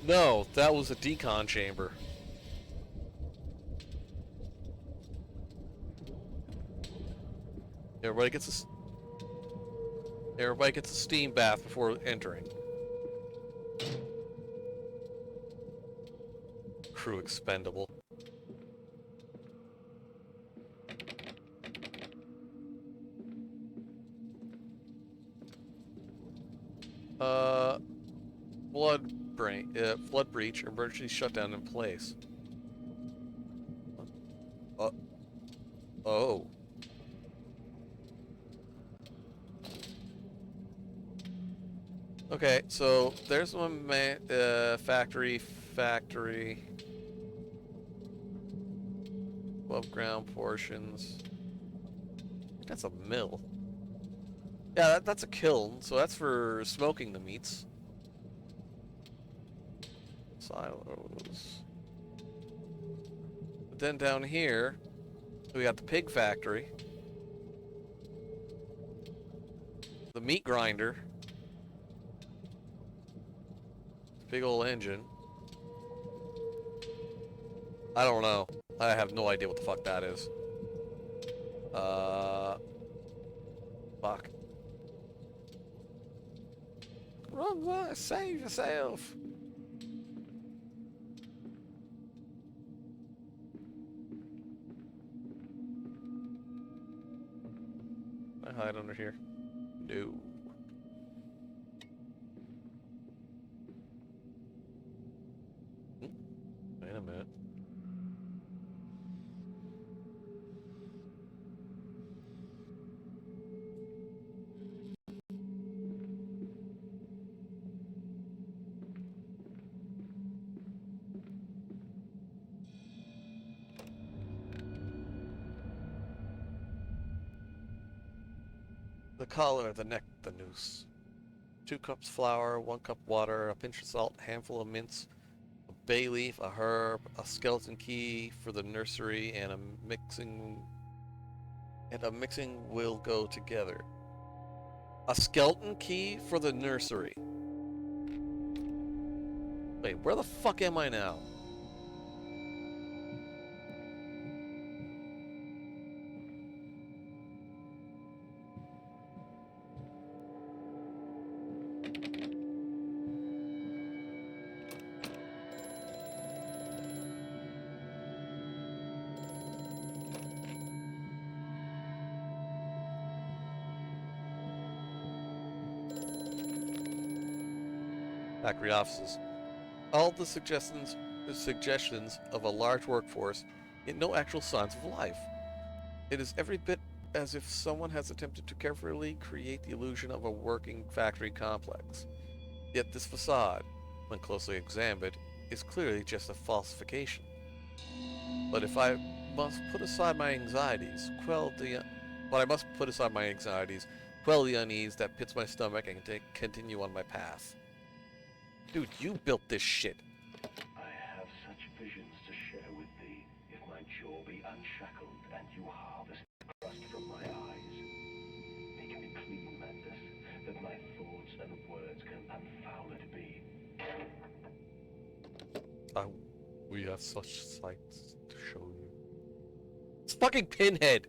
No, that was a decon chamber. Everybody gets a steam bath before entering. crew expendable. Flood breach, emergency shutdown in place. Oh. Okay, so there's one factory. Above ground portions. I think that's a mill. Yeah, that's a kiln, so that's for smoking the meats. Silos. But then down here, we got the pig factory. The meat grinder. Big old engine. I don't know. I have no idea what the fuck that is. Fuck. Run, save yourself. I hide under here. No. Wait a minute. The collar, the neck, the noose. 2 cups flour, 1 cup water, a pinch of salt, a handful of mince, a bay leaf, a herb, a skeleton key for the nursery, and a mixing will go together. A skeleton key for the nursery. Wait, where the fuck am I now? Factory offices. All the suggestions of a large workforce, yet no actual signs of life. It is every bit as if someone has attempted to carefully create the illusion of a working factory complex. Yet this facade, when closely examined, is clearly just a falsification. But if I must put aside my anxieties, quell the unease that pits my stomach and continue on my path. Dude, you built this shit. I have such visions to share with thee, if my jaw be unshackled and you harvest the crust from my eyes. Make me clean, Mandus, that my thoughts and words can unfouled be. We have such sights to show you. It's fucking Pinhead!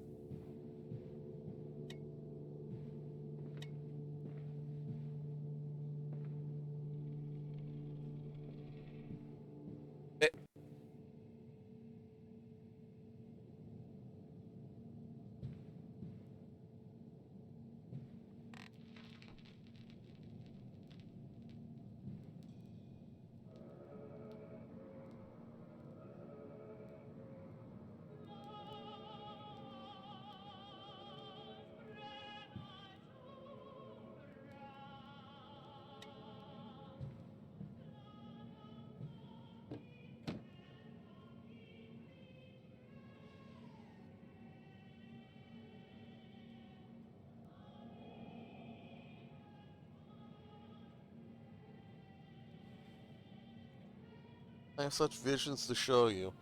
I have such visions to show you.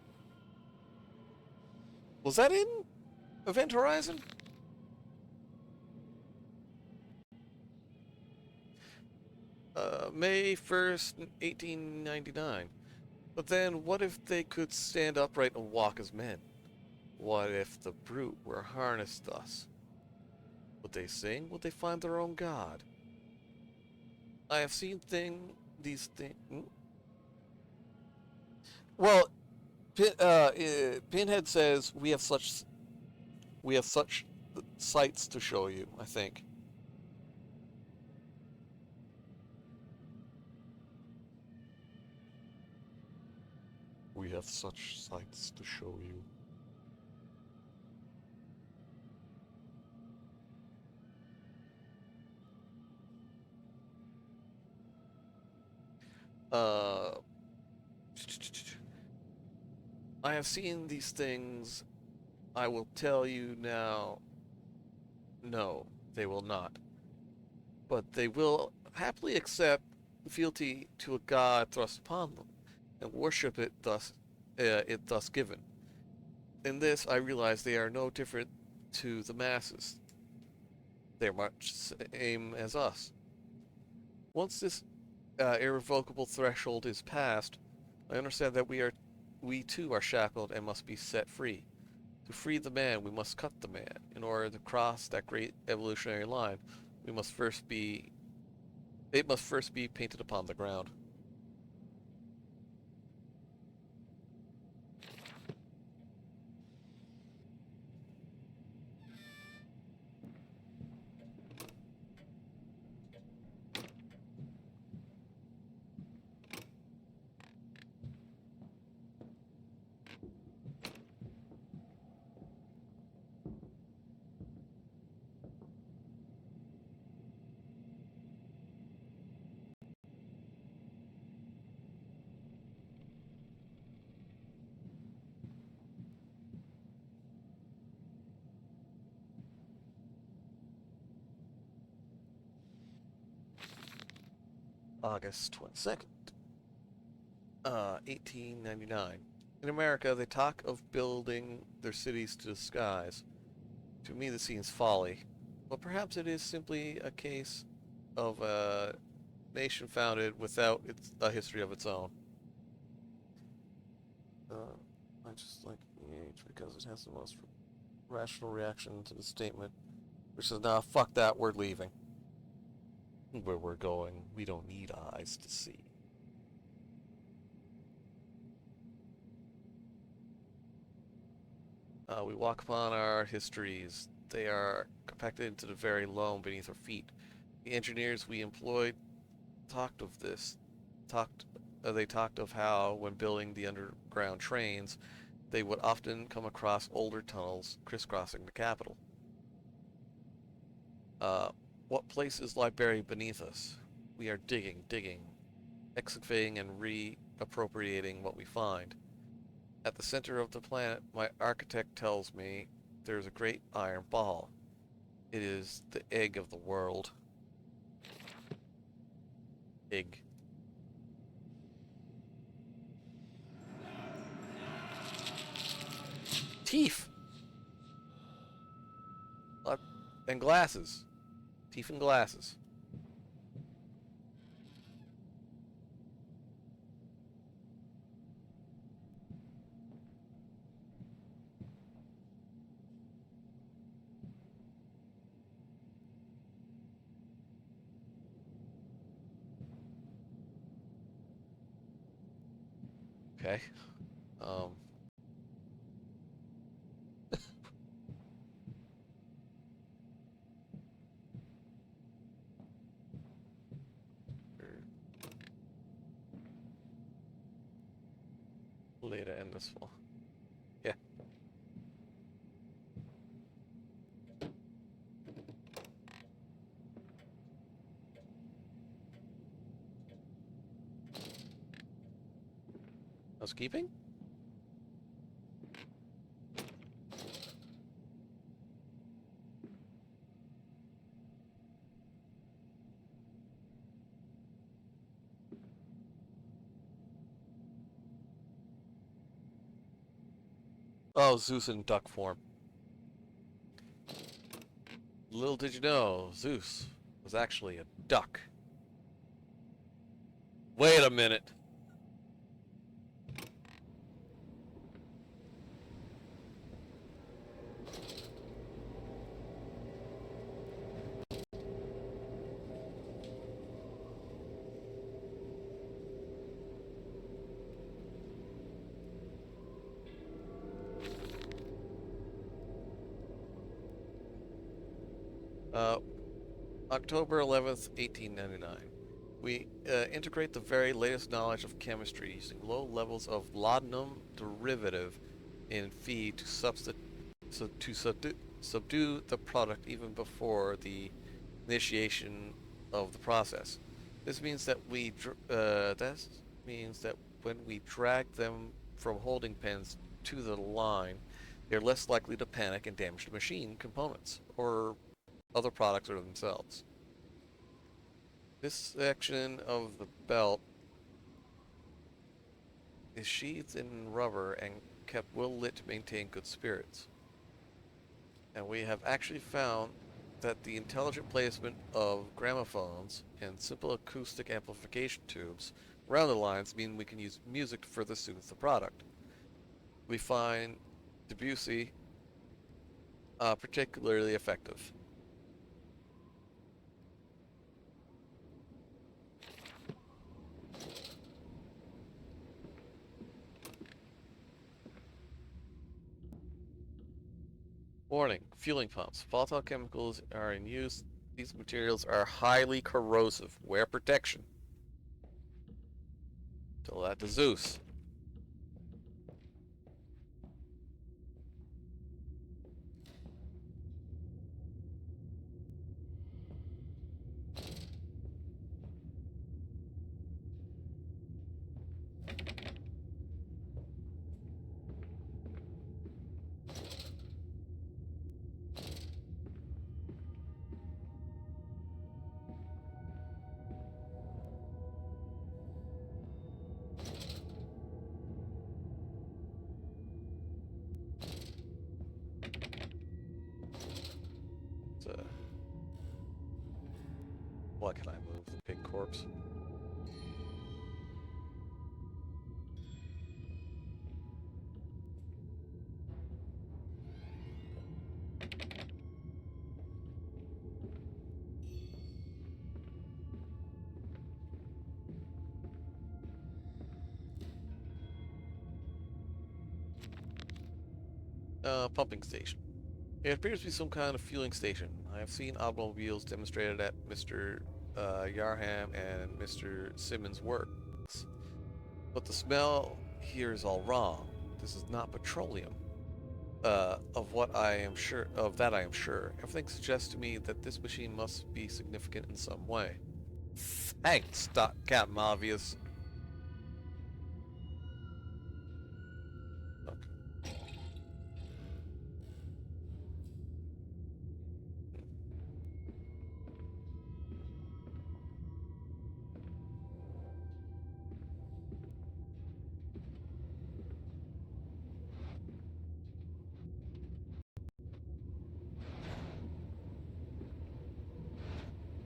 Was that in Event Horizon? May 1st, 1899. But then, what if they could stand upright and walk as men? What if the brute were harnessed thus? Would they sing? Would they find their own god? I have seen these things. Well, Pinhead says we have such sights to show you, I think. We have such sights to show you. I have seen these things. I will tell you now. No, they will not. But they will happily accept fealty to a god thrust upon them, and worship it thus given. In this, I realize they are no different to the masses. They are much same as us. Once this irrevocable threshold is passed, I understand that we too are shackled and must be set free. To free the man, we must cut the man. In order to cross that great evolutionary line, it must first be painted upon the ground. August 22nd, 1899. In America, they talk of building their cities to the skies. To me, this seems folly. But perhaps it is simply a case of a nation founded without a history of its own. I just like EH because it has the most rational reaction to the statement, which says, nah, fuck that, we're leaving. Where we're going, we don't need eyes to see. We walk upon our histories. They are compacted into the very loam beneath our feet. The engineers we employed talked of this. They talked of how, when building the underground trains, they would often come across older tunnels crisscrossing the capital. What places lie buried beneath us? We are digging, excavating and reappropriating what we find. At the center of the planet, my architect tells me there's a great iron ball. It is the egg of the world. Egg. Teeth! And glasses. Teeth and glasses. Okay. Later in this fall. Yeah. Housekeeping? Oh, Zeus in duck form. Little did you know, Zeus was actually a duck. Wait a minute. October 11th, 1899. We integrate the very latest knowledge of chemistry using low levels of laudanum derivative in feed to subdue the product even before the initiation of the process. This means that when we drag them from holding pens to the line, they're less likely to panic and damage the machine components or other products or themselves. This section of the belt is sheathed in rubber and kept well lit to maintain good spirits. And we have actually found that the intelligent placement of gramophones and simple acoustic amplification tubes around the lines mean we can use music to further soothe the product. We find Debussy particularly effective. Warning, fueling pumps. Volatile chemicals are in use. These materials are highly corrosive. Wear protection. Tell that to Zeus. What can I move? The pig corpse. Pumping station. It appears to be some kind of fueling station. I have seen automobiles demonstrated at Mr. Yarham and Mr. Simmons' works. But the smell here is all wrong. This is not petroleum. Of that I am sure. Everything suggests to me that this machine must be significant in some way. Thanks, Captain Obvious.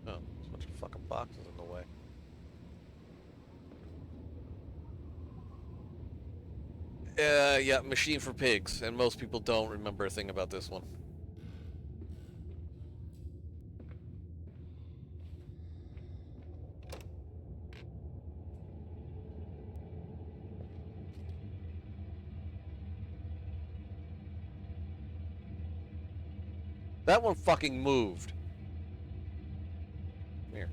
Oh, there's a bunch of fucking boxes in the way. Yeah, machine for pigs, and most people don't remember a thing about this one. That one fucking moved. Come here.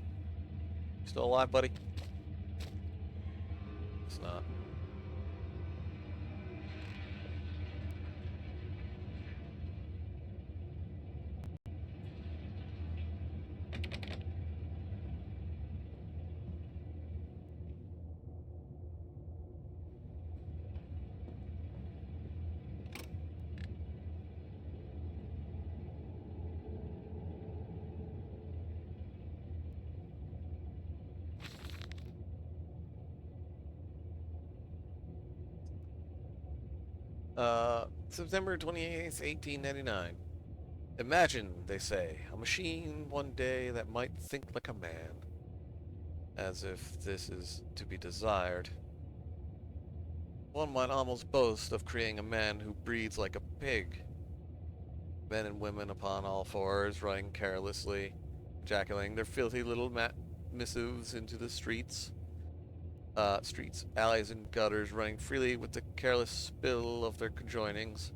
You still alive, buddy? It's not. September 28th, 1899. Imagine, they say, a machine one day that might think like a man. As if this is to be desired. One might almost boast of creating a man who breathes like a pig. Men and women upon all fours, running carelessly, ejaculating their filthy little missives into the streets. Alleys, and gutters running freely with the careless spill of their conjoinings.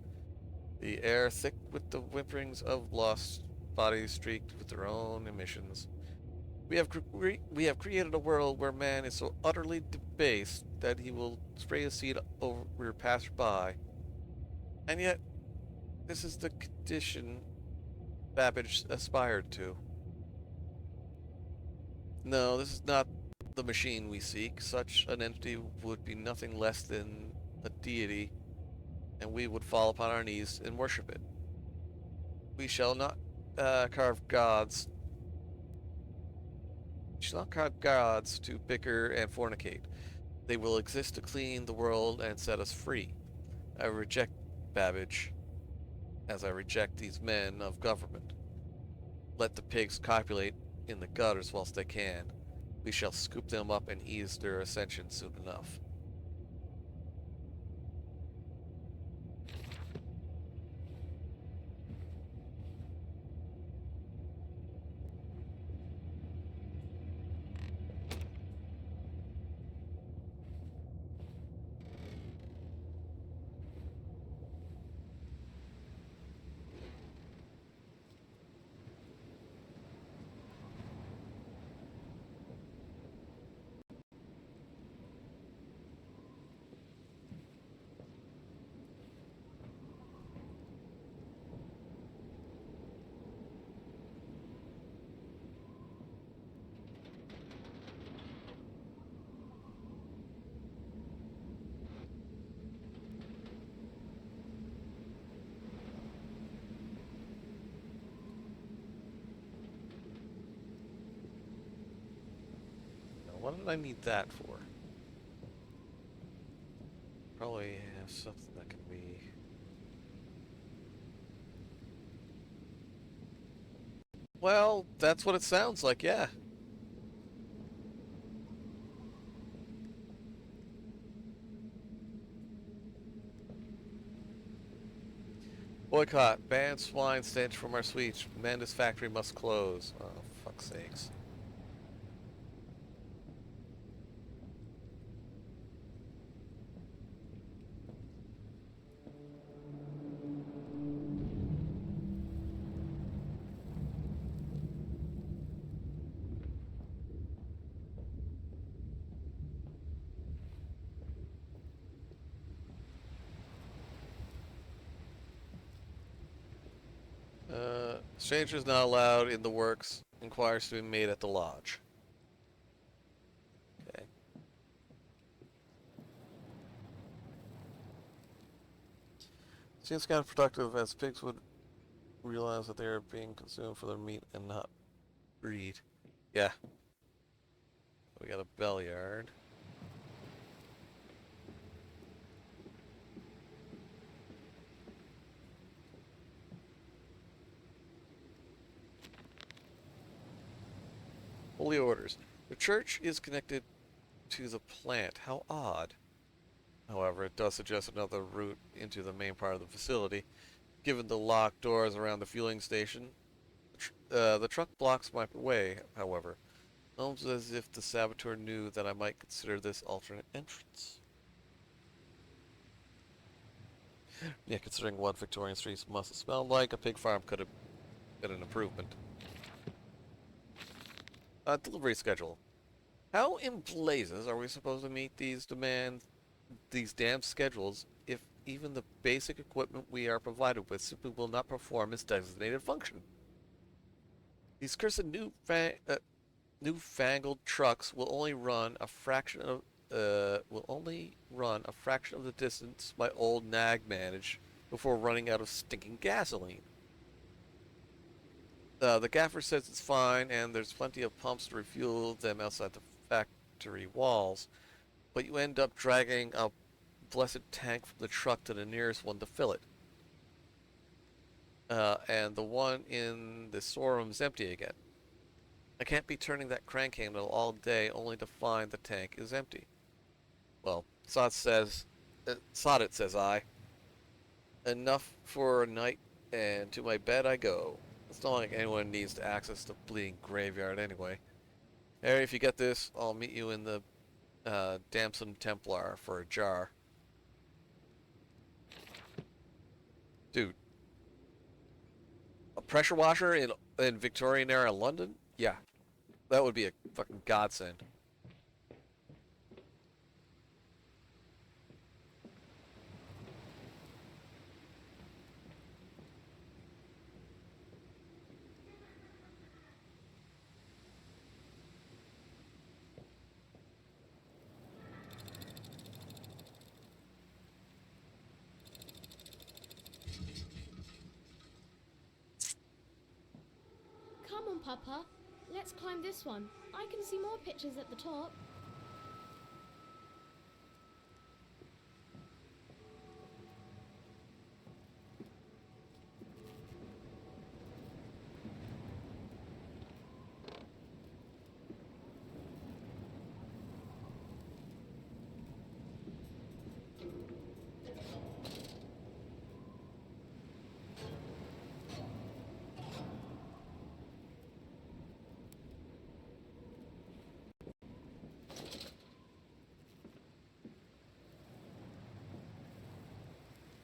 The air thick with the whimperings of lost bodies streaked with their own emissions. We have created a world where man is so utterly debased that he will spray a seed over passerby. And yet, this is the condition Babbage aspired to. No, this is not the machine we seek. Such an entity would be nothing less than a deity, and we would fall upon our knees and worship it. We shall not carve gods. We shall not carve gods to bicker and fornicate. They will exist to clean the world and set us free. I reject Babbage, as I reject these men of government. Let the pigs copulate in the gutters whilst they can. We shall scoop them up and ease their ascension soon enough. What did I need that for? Probably have something that can be... Well, that's what it sounds like, yeah. Boycott. Ban swine stench from our sweets. Manda's factory must close. Oh, fuck's sakes. Strangers not allowed in the works. Inquiries to be made at the lodge. Okay. Seems counterproductive, as pigs would realize that they are being consumed for their meat and not breed. Yeah. We got a bell yard. Holy orders. The church is connected to the plant. How odd. However, it does suggest another route into the main part of the facility. Given the locked doors around the fueling station, the truck blocks my way, however. Almost as if the saboteur knew that I might consider this alternate entrance. Yeah, considering what Victorian streets must have smelled like, a pig farm could have been an improvement. Delivery schedule. How in blazes are we supposed to meet these damn schedules if even the basic equipment we are provided with simply will not perform its designated function? These cursed newfangled trucks will only run a fraction of the distance my old nag managed before running out of stinking gasoline. The gaffer says it's fine, and there's plenty of pumps to refuel them outside the factory walls, but you end up dragging a blessed tank from the truck to the nearest one to fill it. And the one in the storeroom is empty again. I can't be turning that crank handle all day only to find the tank is empty. Well, Sod it, says I. Enough for a night, and to my bed I go. It's not like anyone needs to access the bleeding graveyard anyway. Harry, if you get this, I'll meet you in the Damson Templar for a jar. Dude. A pressure washer in Victorian era London? Yeah, that would be a fucking godsend. Come on, Papa. Let's climb this one. I can see more pictures at the top.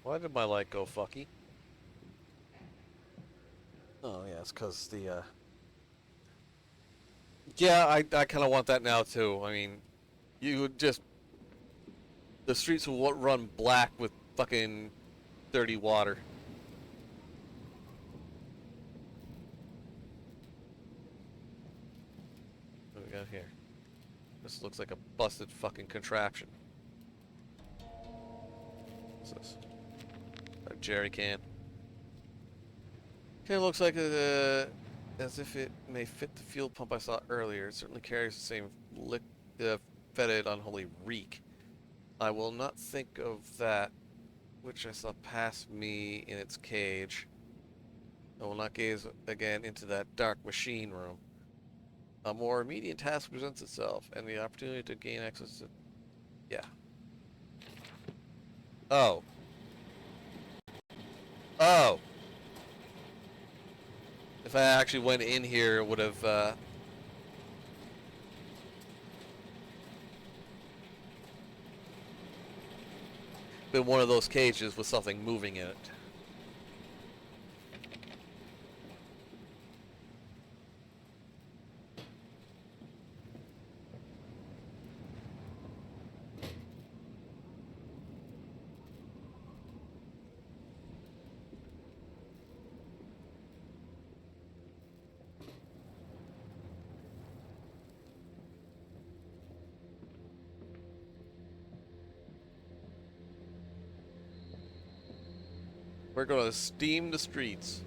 Why did my light go fucky? Oh, yeah, it's because the, Yeah, I kind of want that now, too. I mean, you would just... The streets will run black with fucking dirty water. What do we got here? This looks like a busted fucking contraption. What's this? A jerry can. Okay, looks like as if it may fit the fuel pump I saw earlier. It certainly carries the same fetid, unholy reek. I will not think of that which I saw pass me in its cage. I will not gaze again into that dark machine room. A more immediate task presents itself, and the opportunity to gain access to... Yeah. Oh. Oh! If I actually went in here, it would have, been one of those cages with something moving in it. We're gonna steam the streets.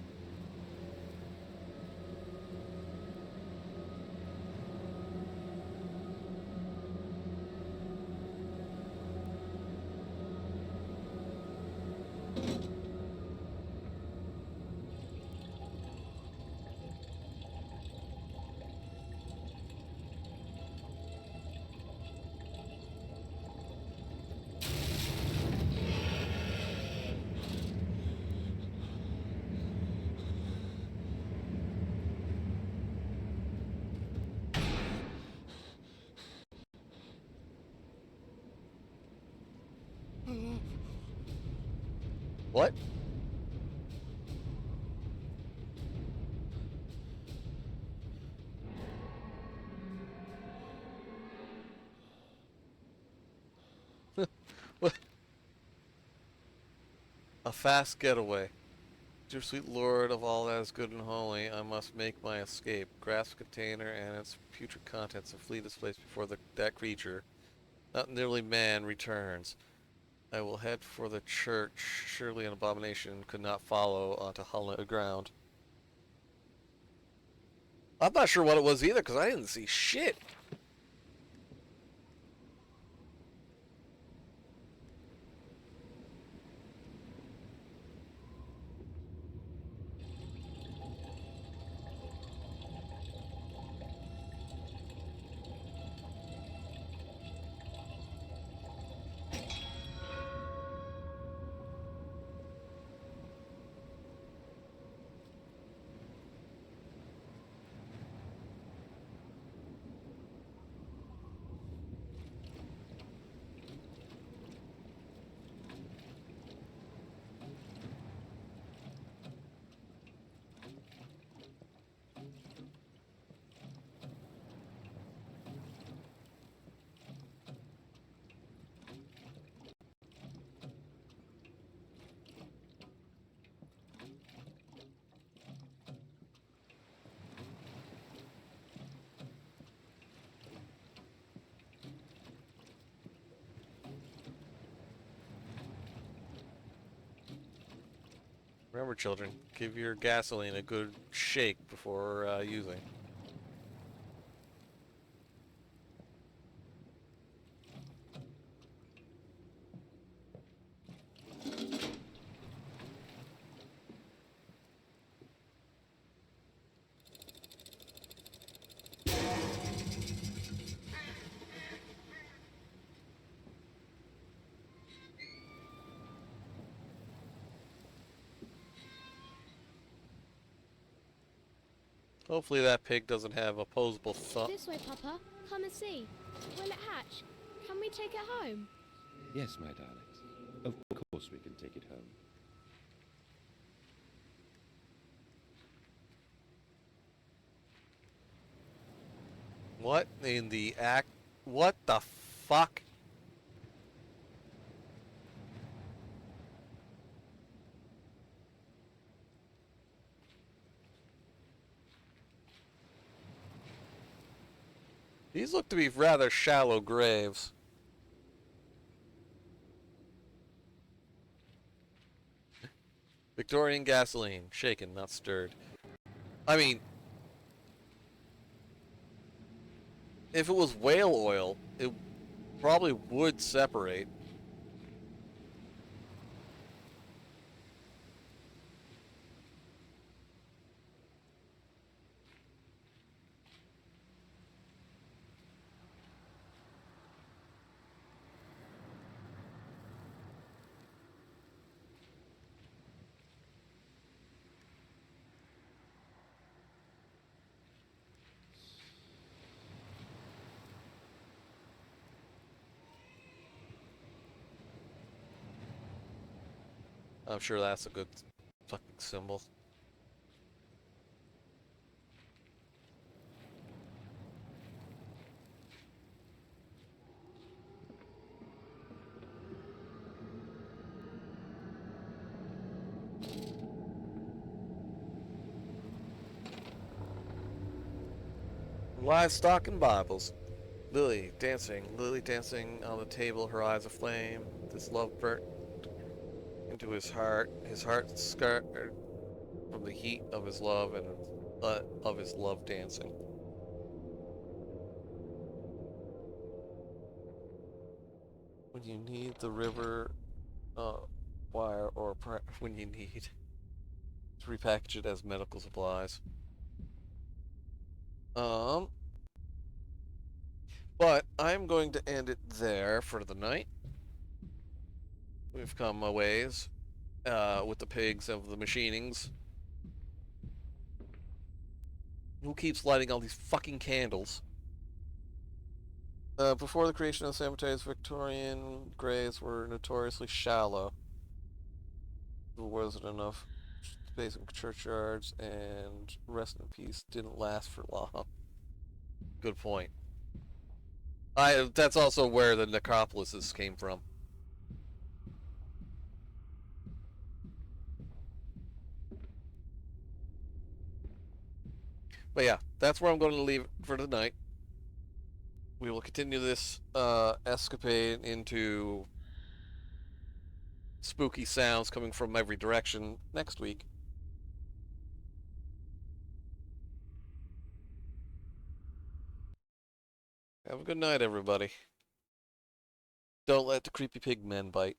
What? What? A fast getaway. Dear sweet Lord of all that is good and holy, I must make my escape. Grasp the container and its putrid contents and flee this place before that creature, not nearly man, returns. I will head for the church. Surely an abomination could not follow onto hallowed ground. I'm not sure what it was either, because I didn't see shit. Remember, children, give your gasoline a good shake before using. Hopefully that pig doesn't have opposable thumb. This way, Papa. Come and see. Will it hatch? Can we take it home? Yes, my darlings. Of course we can take it home. What in the act? What the fuck? These look to be rather shallow graves. Victorian gasoline, shaken, not stirred. I mean, if it was whale oil, it probably would separate. I'm sure that's a good fucking symbol. Livestock and Bibles. Lily dancing on the table, her eyes aflame. This love burnt into his heart scarred from the heat of his love and of his love dancing. When you need the river wire, or when you need to repackage it as medical supplies. But I'm going to end it there for the night. We've come a ways with the pigs of the machinings. Who keeps lighting all these fucking candles? Before the creation of cemeteries, Victorian graves were notoriously shallow. There wasn't enough space in churchyards, and rest in peace didn't last for long. Good point. That's also where the necropolises came from. But yeah, that's where I'm going to leave it for tonight. We will continue this escapade into spooky sounds coming from every direction next week. Have a good night, everybody. Don't let the creepy pig men bite.